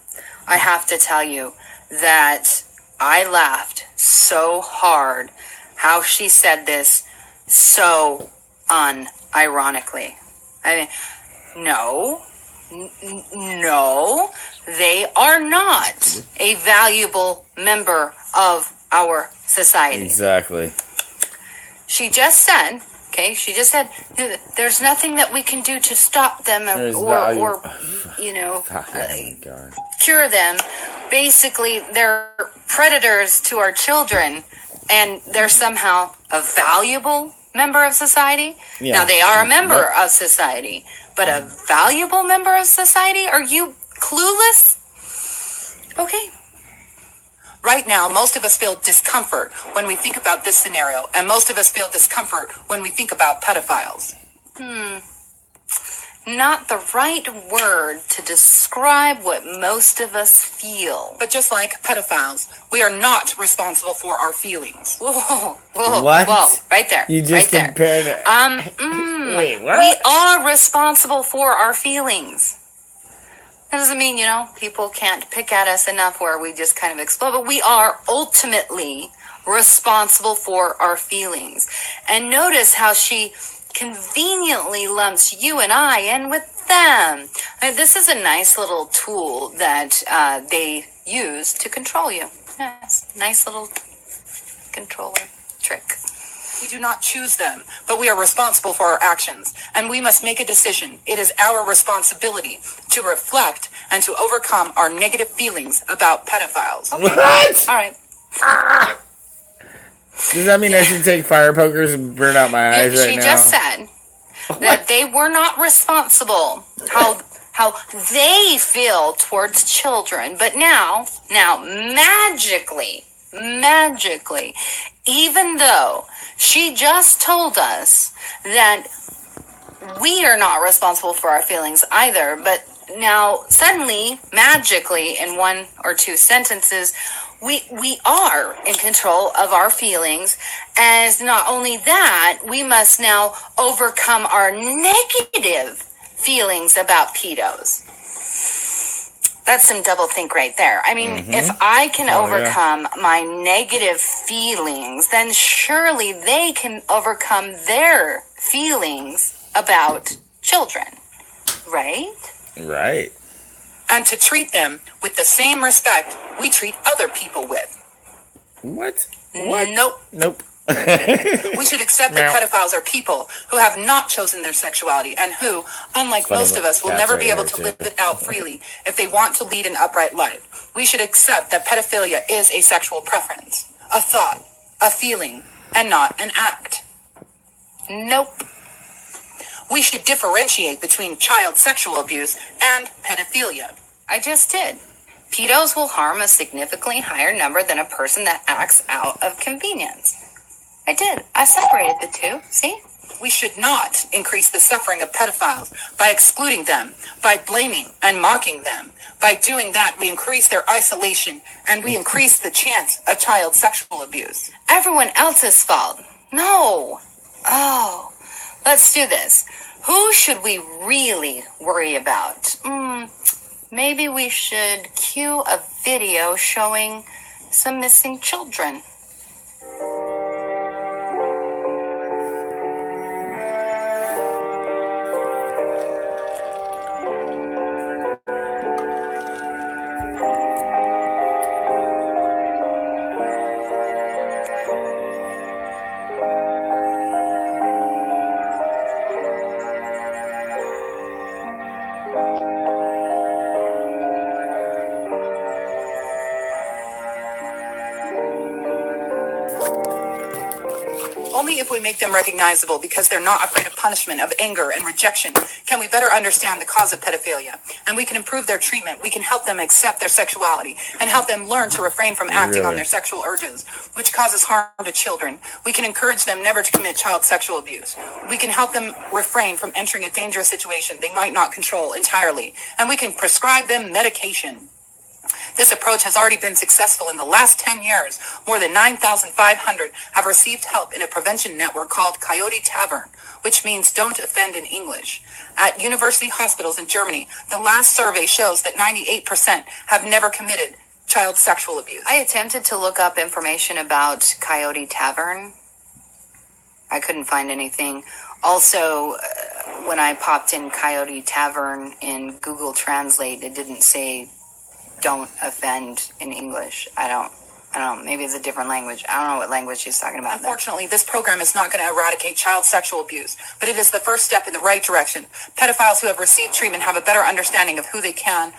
I have to tell you that I laughed so hard how she said this so unironically. I mean, no, they are not a valuable member of our society. Exactly. She just said, there's nothing that we can do to stop them or cure them. Basically, they're predators to our children, and they're somehow a valuable member of society. Yeah. Now, they are a member of society, but a valuable member of society? Are you clueless? Okay. Right now, most of us feel discomfort when we think about this scenario, and most of us feel discomfort when we think about pedophiles. not the right word to describe what most of us feel. But just like pedophiles, we are not responsible for our feelings. Whoa, What? whoa, right there. You just right there. compared it. Wait, what? We are responsible for our feelings. That doesn't mean, people can't pick at us enough where we just kind of explode, but we are ultimately responsible for our feelings. And notice how she conveniently lumps you and I in with them. This is a nice little tool that they use to control you. Yes, nice little controller trick. We do not choose them, but we are responsible for our actions, and we must make a decision. It is our responsibility to reflect and to overcome our negative feelings about pedophiles. What? All right. Does that mean I should take fire pokers and burn out my eyes right She now? just said that they were not responsible how they feel towards children, but now magically, even though she just told us that we are not responsible for our feelings either, but now suddenly, magically, in one or two sentences, we are in control of our feelings. As not only that, we must now overcome our negative feelings about pedos. That's some double think right there. I mean, if I can overcome my negative feelings, then surely they can overcome their feelings about children, right? Right. And to treat them with the same respect we treat other people with. What? Nope. We should accept that pedophiles are people who have not chosen their sexuality and who, unlike most of us, will never be able to live it out freely if they want to lead an upright life. We should accept that pedophilia is a sexual preference, a thought, a feeling, and not an act. Nope. We should differentiate between child sexual abuse and pedophilia. I just did. Pedos will harm a significantly higher number than a person that acts out of convenience. I did. I separated the two. See? We should not increase the suffering of pedophiles by excluding them, by blaming and mocking them. By doing that, we increase their isolation and we increase the chance of child sexual abuse. Everyone else's fault. No. Oh, let's do this. Who should we really worry about? Maybe we should cue a video showing some missing children. Only if we make them recognizable because they're not afraid of punishment, of anger and rejection, can we better understand the cause of pedophilia. And we can improve their treatment. We can help them accept their sexuality and help them learn to refrain from acting on their sexual urges, which causes harm to children. We can encourage them never to commit child sexual abuse. We can help them refrain from entering a dangerous situation they might not control entirely. And we can prescribe them medication. This approach has already been successful in the last 10 years. More than 9,500 have received help in a prevention network called Coyote Tavern, which means don't offend in English. At university hospitals in Germany, the last survey shows that 98% have never committed child sexual abuse. I attempted to look up information about Coyote Tavern. I couldn't find anything. Also, when I popped in Coyote Tavern in Google Translate, it didn't say don't offend in English. I don't, maybe it's a different language. I don't know what language she's talking about. Unfortunately, this program is not going to eradicate child sexual abuse, but it is the first step in the right direction. Pedophiles who have received treatment have a better understanding of who they can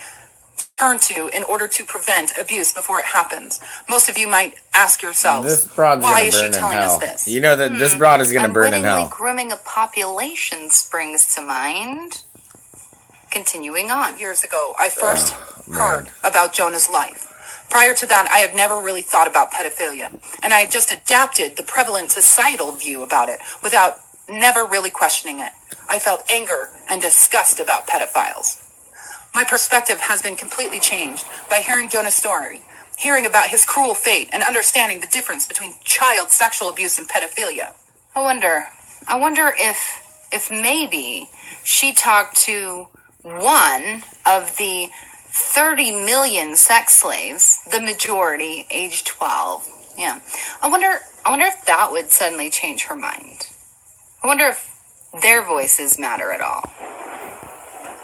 turn to in order to prevent abuse before it happens. Most of you might ask yourselves, this broad's why gonna is she burn in telling us hell. this? You know that this broad is gonna burn in Unwittingly hell. grooming a population springs to mind. Continuing on. Years ago, I first heard about Jonah's life. Prior to that, I had never really thought about pedophilia, and I had just adapted the prevalent societal view about it without never really questioning it. I felt anger and disgust about pedophiles. My perspective has been completely changed by hearing Jonah's story, hearing about his cruel fate, and understanding the difference between child sexual abuse and pedophilia. I wonder if maybe she talked to one of the 30 million sex slaves, the majority age 12. Yeah. I wonder if that would suddenly change her mind. I wonder if their voices matter at all.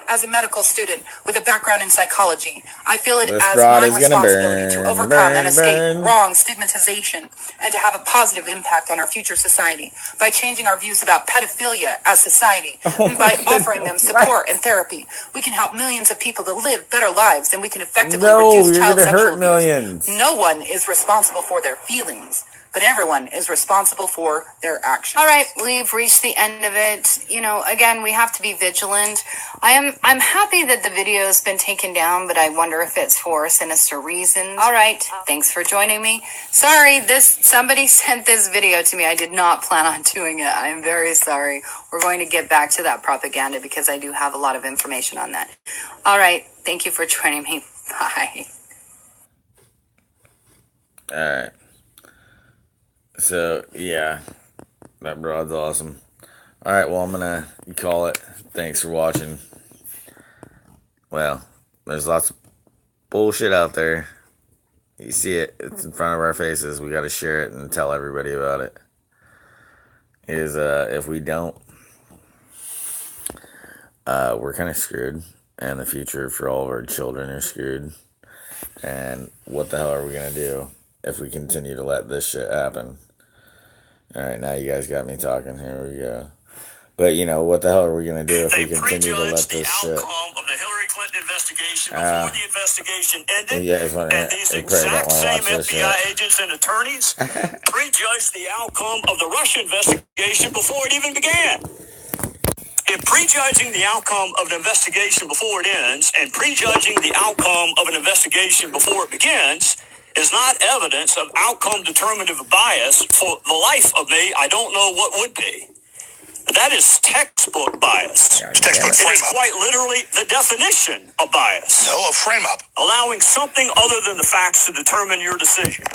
As a medical student with a background in psychology, I feel it This as broad my is gonna responsibility to burn, overcome and burn, escape burn. wrong stigmatization and to have a positive impact on our future society by changing our views about pedophilia as society and by offering them support and therapy. We can help millions of people to live better lives, and we can effectively reduce you're child gonna sexual hurt abuse. millions. No one is responsible for their feelings, but everyone is responsible for their actions. All right, we've reached the end of it. You know, again, we have to be vigilant. I'm happy that the video has been taken down, but I wonder if it's for sinister reasons. All right, thanks for joining me. Sorry, somebody sent this video to me. I did not plan on doing it. I'm very sorry. We're going to get back to that propaganda because I do have a lot of information on that. All right, thank you for joining me. Bye. All right. So, yeah, that broad's awesome. All right, well, I'm going to call it. Thanks for watching. Well, there's lots of bullshit out there. You see it. It's in front of our faces. We got to share it and tell everybody about it. If we don't, we're kind of screwed. And the future for all of our children are screwed. And what the hell are we going to do if we continue to let this shit happen? All right, now you guys got me talking. Here we go. But, you know, what the hell are we going to do if we continue to let this shit? Of the Hillary Clinton investigation before the investigation ended, you guys wanna, and these you probably don't exact want to same watch this FBI shit. agents and attorneys prejudged the outcome of the Russia investigation before it even began. If prejudging the outcome of an investigation before it ends and prejudging the outcome of an investigation before it begins is not evidence of outcome determinative bias, for the life of me, I don't know what would be. That is textbook bias. God It damn it. is quite literally the definition of bias. No, a frame up. Allowing something other than the facts to determine your decision.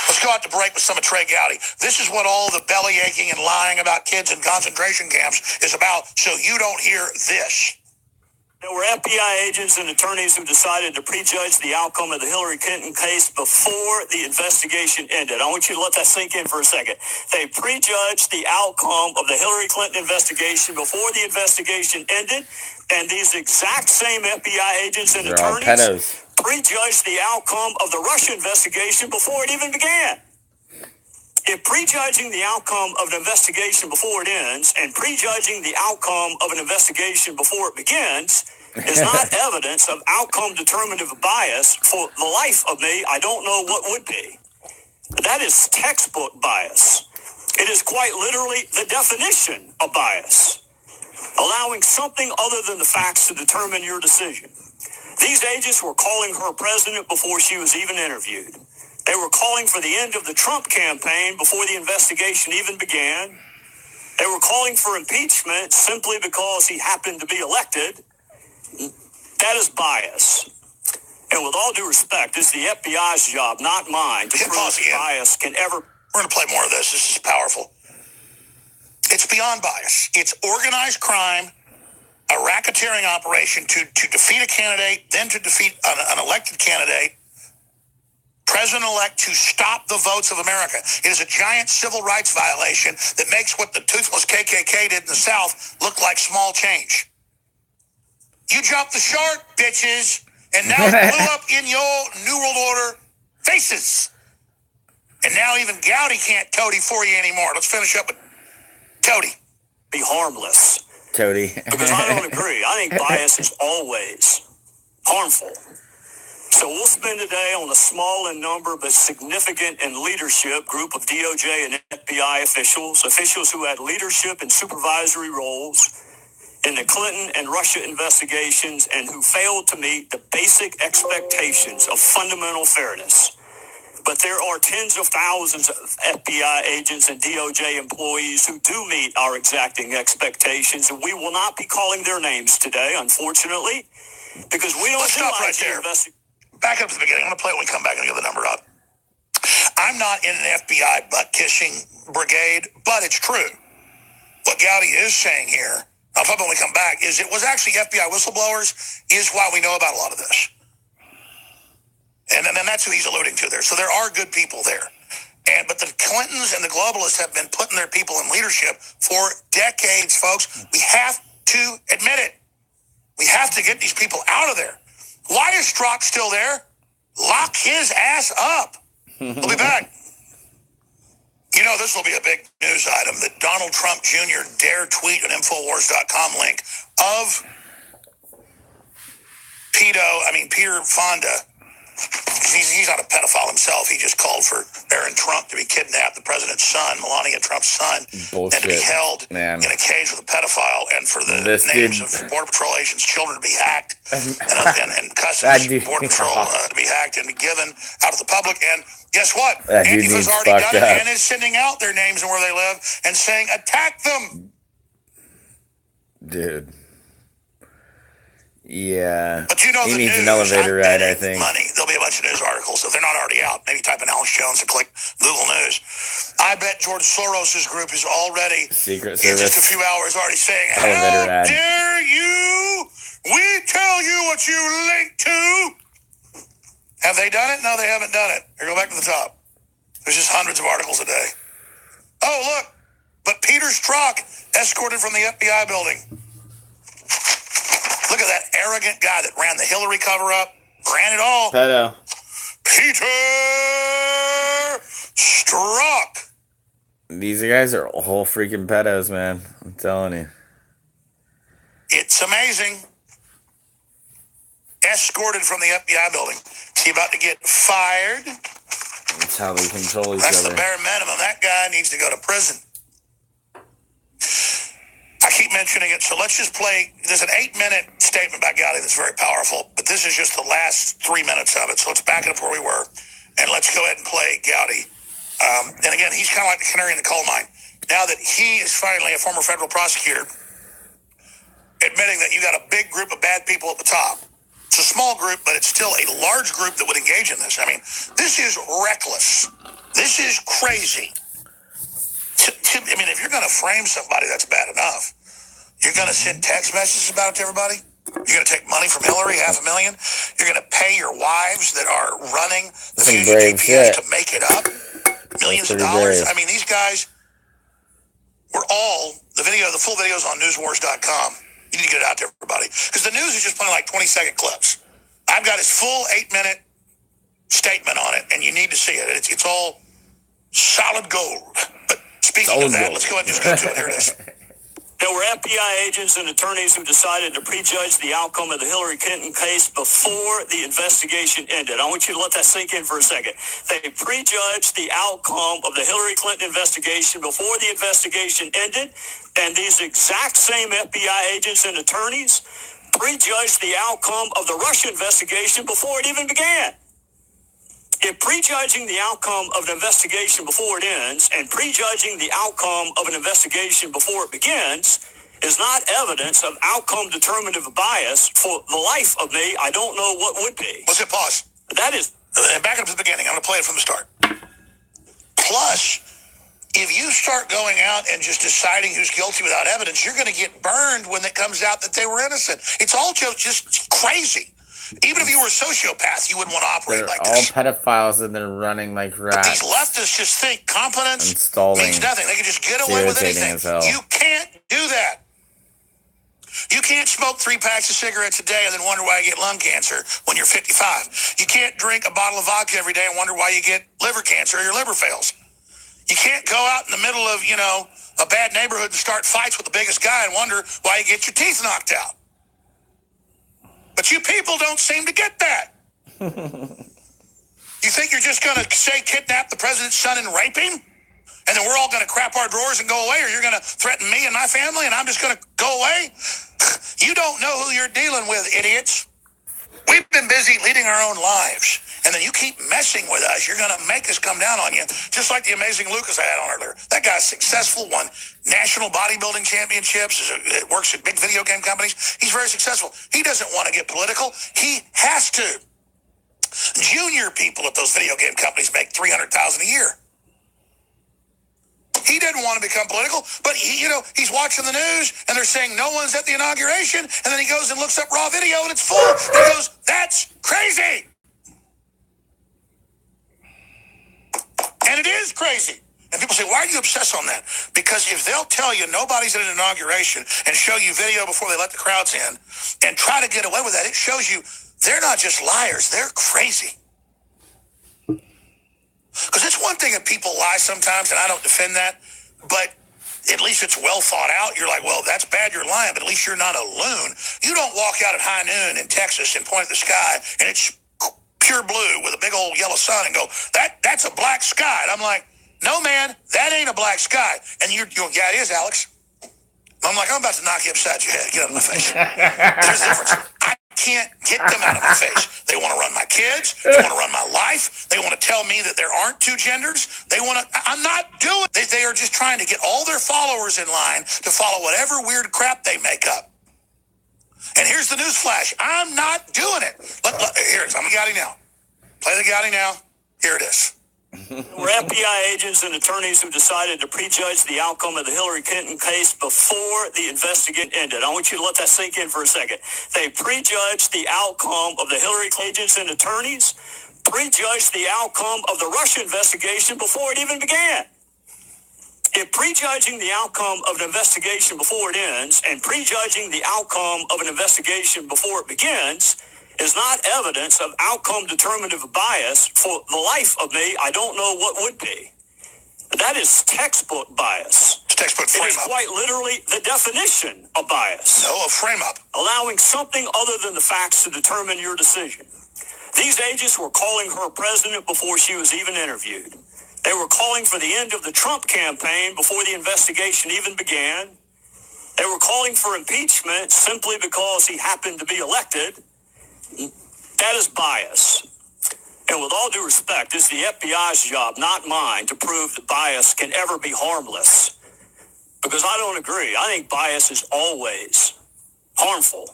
Let's go out to break with some of Trey Gowdy. This is what all the belly aching and lying about kids in concentration camps is about, so you don't hear this. There were FBI agents and attorneys who decided to prejudge the outcome of the Hillary Clinton case before the investigation ended. I want you to let that sink in for a second. They prejudged the outcome of the Hillary Clinton investigation before the investigation ended, and these exact same FBI agents and They're all attorneys pedos. prejudged the outcome of the Russia investigation before it even began. If prejudging the outcome of an investigation before it ends and prejudging the outcome of an investigation before it begins is not evidence of outcome determinative bias, for the life of me, I don't know what would be. That is textbook bias. It is quite literally the definition of bias. Allowing something other than the facts to determine your decision. These agents were calling her president before she was even interviewed. They were calling for the end of the Trump campaign before the investigation even began. They were calling for impeachment simply because he happened to be elected. That is bias. And with all due respect, it's the FBI's job, not mine, to prove that bias can ever... We're going to play more of this. This is powerful. It's beyond bias. It's organized crime, a racketeering operation to defeat a candidate, then to defeat an elected candidate, President-elect to stop the votes of America. It is a giant civil rights violation that makes what the toothless KKK did in the South look like small change. You jumped the shark, bitches, and now it blew up in your New World Order faces. And now even Gowdy can't toady for you anymore. Let's finish up with Toady. be harmless. Toady. Because I don't agree. I think bias is always harmful. So we'll spend today on a small in number but significant in leadership group of DOJ and FBI officials who had leadership and supervisory roles in the Clinton and Russia investigations and who failed to meet the basic expectations of fundamental fairness. But there are tens of thousands of FBI agents and DOJ employees who do meet our exacting expectations, and we will not be calling their names today, unfortunately, because we don't Let's stop right there. Back up to the beginning. I'm going to play it when we come back and give the number up. I'm not in an FBI butt-kissing brigade, but it's true. What Gowdy is saying here, I'll probably when we come back, is it was actually FBI whistleblowers is why we know about a lot of this. And then that's who he's alluding to there. So there are good people there. But the Clintons and the globalists have been putting their people in leadership for decades, folks. We have to admit it. We have to get these people out of there. Why is Strzok still there? Lock his ass up. We'll be back. You know, this will be a big news item. The Donald Trump Jr. dare tweet an Infowars.com link of Peter Fonda. He's not a pedophile himself. He just called for Barron Trump to be kidnapped, the president's son, Melania Trump's son, Bullshit, and to be held man. in a cage with a pedophile, and for the This names dude- of Border Patrol agents' children to be hacked, and Customs Border Patrol to be hacked and be given out to the public. And guess what? That dude Antifa's needs already done fucked it up. and is sending out their names and where they live and saying, attack them. Dude. Yeah. But you know, he the needs news, an elevator I'm ride, I betting think. money. There'll be a bunch of news articles. If they're not already out, maybe type in Alex Jones and click Google News. I bet George Soros' group is already, Secret in just a Service. few hours, already saying, Elevator how ad. dare you? We tell you what you link to. Have they done it? No, they haven't done it. Here, go back to the top. There's just hundreds of articles a day. Oh, look. But Peter Strzok escorted from the FBI building. Look at that arrogant guy that ran the Hillary cover-up, ran it all. Pedo. Peter Strzok. These guys are whole freaking pedos, man. I'm telling you. It's amazing. Escorted from the FBI building. Is he about to get fired? That's how they control each That's other. the bare minimum. That guy needs to go to prison. I keep mentioning it, so let's just play. There's an 8-minute statement by Gowdy that's very powerful, but this is just the last 3 minutes of it, so let's back it up where we were, and let's go ahead and play Gowdy. And again, he's kind of like the canary in the coal mine. Now that he is finally a former federal prosecutor, admitting that you got a big group of bad people at the top. It's a small group, but it's still a large group that would engage in this. I mean, this is reckless. This is crazy. I mean, if you're going to frame somebody, that's bad enough. You're going to send text messages about it to everybody. You're going to take money from Hillary, $500,000. You're going to pay your wives that are running the Some Fusion brave GPS shit. to make it up. Millions of pretty dollars. brave. I mean, these guys were all, the full video is on newswars.com. You need to get it out to everybody. Because the news is just playing like 20-second clips. I've got his full 8-minute statement on it, and you need to see it. It's all solid gold. But speaking of that, let's go ahead and just go to it. Here it is. There were FBI agents and attorneys who decided to prejudge the outcome of the Hillary Clinton case before the investigation ended. I want you to let that sink in for a second. They prejudged the outcome of the Hillary Clinton investigation before the investigation ended, and these exact same FBI agents and attorneys prejudged the outcome of the Russia investigation before it even began. If prejudging the outcome of an investigation before it ends and prejudging the outcome of an investigation before it begins is not evidence of outcome determinative bias, for the life of me, I don't know what would be. Let's hit pause. That is... Back up to the beginning. I'm going to play it from the start. Plus, if you start going out and just deciding who's guilty without evidence, you're going to get burned when it comes out that they were innocent. It's all just crazy. Even if you were a sociopath, you wouldn't want to operate They're like all this. pedophiles and they're running like But these rats. leftists just think competence And stalling. means nothing. They can just get away with Irritating anything. as hell. You can't do that. You can't smoke 3 packs of cigarettes a day and then wonder why you get lung cancer when you're 55. You can't drink a bottle of vodka every day and wonder why you get liver cancer or your liver fails. You can't go out in the middle of, a bad neighborhood and start fights with the biggest guy and wonder why you get your teeth knocked out. But you people don't seem to get that. You think you're just going to say kidnap the president's son and rape him? And then we're all going to crap our drawers and go away, or you're going to threaten me and my family and I'm just going to go away? You don't know who you're dealing with, idiots. We've been busy leading our own lives, and then you keep messing with us. You're going to make us come down on you, just like the amazing Lucas I had on earlier. That guy's successful, won national bodybuilding championships, works at big video game companies. He's very successful. He doesn't want to get political. He has to. Junior people at those video game companies make $300,000 a year. He didn't want to become political, but he's watching the news and they're saying no one's at the inauguration, and then he goes and looks up raw video and it's full. And he goes, "That's crazy." And it is crazy. And people say, "Why do you obsess on that?" Because if they'll tell you nobody's at an inauguration and show you video before they let the crowds in and try to get away with that, it shows you they're not just liars, they're crazy. Because it's one thing if people lie sometimes, and I don't defend that, but at least it's well thought out. You're like, well, that's bad, you're lying, but at least you're not a loon. You don't walk out at high noon in Texas and point at the sky, and it's pure blue with a big old yellow sun and go, that's a black sky. And I'm like, no, man, that ain't a black sky. And you're yeah, it is, Alex. I'm like, I'm about to knock you upside your head. Get out of my face. There's a difference. I can't get them out of my face. They want to run my kids. They want to run my life. They want to tell me that there aren't two genders. I'm not doing it. They are just trying to get all their followers in line to follow whatever weird crap they make up. And here's the news flash. I'm not doing it. Here it is. I'm a Gotti now. Play the Gotti now. Here it is. We're FBI agents and attorneys who decided to prejudge the outcome of the Hillary Clinton case before the investigation ended. I want you to let that sink in for a second. They prejudged the outcome of the Hillary agents and attorneys, prejudged the outcome of the Russia investigation before it even began. If prejudging the outcome of an investigation before it ends and prejudging the outcome of an investigation before it begins is not evidence of outcome determinative bias, for the life of me, I don't know what would be. That is textbook bias. It's textbook frame up. It is quite literally the definition of bias. No, a frame up. Allowing something other than the facts to determine your decision. These agents were calling her president before she was even interviewed. They were calling for the end of the Trump campaign before the investigation even began. They were calling for impeachment simply because he happened to be elected. That is bias. And with all due respect, it's the FBI's job, not mine, to prove that bias can ever be harmless. Because I don't agree. I think bias is always harmful.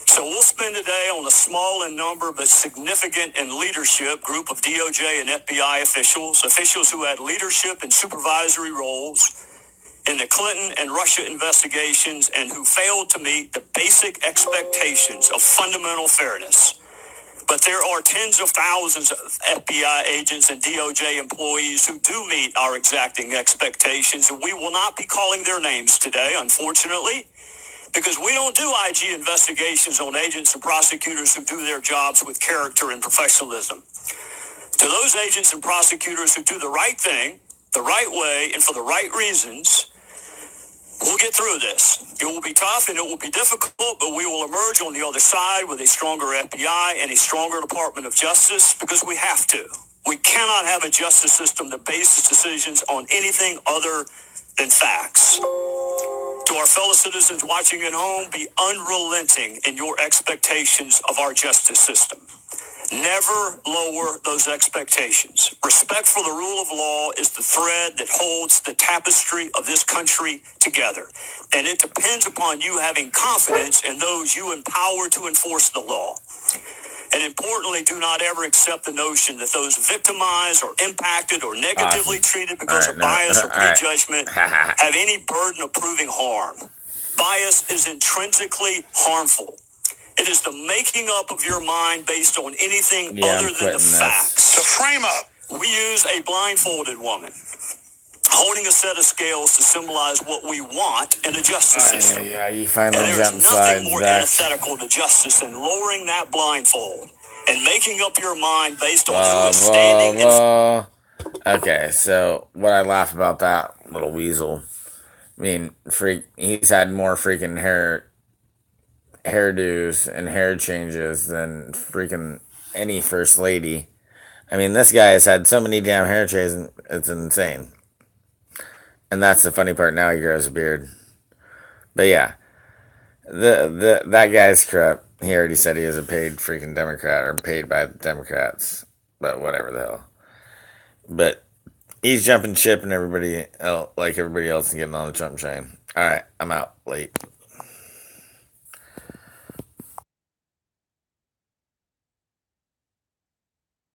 So we'll spend today on a small in number but significant in leadership group of DOJ and FBI officials who had leadership and supervisory roles in the Clinton and Russia investigations and who failed to meet the basic expectations of fundamental fairness. But there are tens of thousands of FBI agents and DOJ employees who do meet our exacting expectations, and we will not be calling their names today, unfortunately, because we don't do IG investigations on agents and prosecutors who do their jobs with character and professionalism. To those agents and prosecutors who do the right thing, the right way, and for the right reasons, we'll get through this. It will be tough and it will be difficult, but we will emerge on the other side with a stronger FBI and a stronger Department of Justice because we have to. We cannot have a justice system that bases decisions on anything other than facts. To our fellow citizens watching at home, be unrelenting in your expectations of our justice system. Never lower those expectations. Respect for the rule of law is the thread that holds the tapestry of this country together. And it depends upon you having confidence in those you empower to enforce the law. And importantly, do not ever accept the notion that those victimized or impacted or negatively treated because of bias or prejudgment have any burden of proving harm. Bias is intrinsically harmful. It is the making up of your mind based on anything other than the facts. To frame up. We use a blindfolded woman holding a set of scales to symbolize what we want in a justice system. Yeah, you finally and jump there's sides nothing more back. antithetical to justice than lowering that blindfold and making up your mind based on who is standing in. Okay, so what I laugh about that little weasel, I mean, he's had more freaking hairdos and hair changes than freaking any first lady. I mean, this guy has had so many damn hair changes, it's insane. And that's the funny part. Now he grows a beard. But yeah, that guy's corrupt. He already said he is a paid freaking Democrat or paid by the Democrats. But whatever the hell. But he's jumping ship and everybody else, like everybody else, is getting on the Trump train. All right, I'm out late.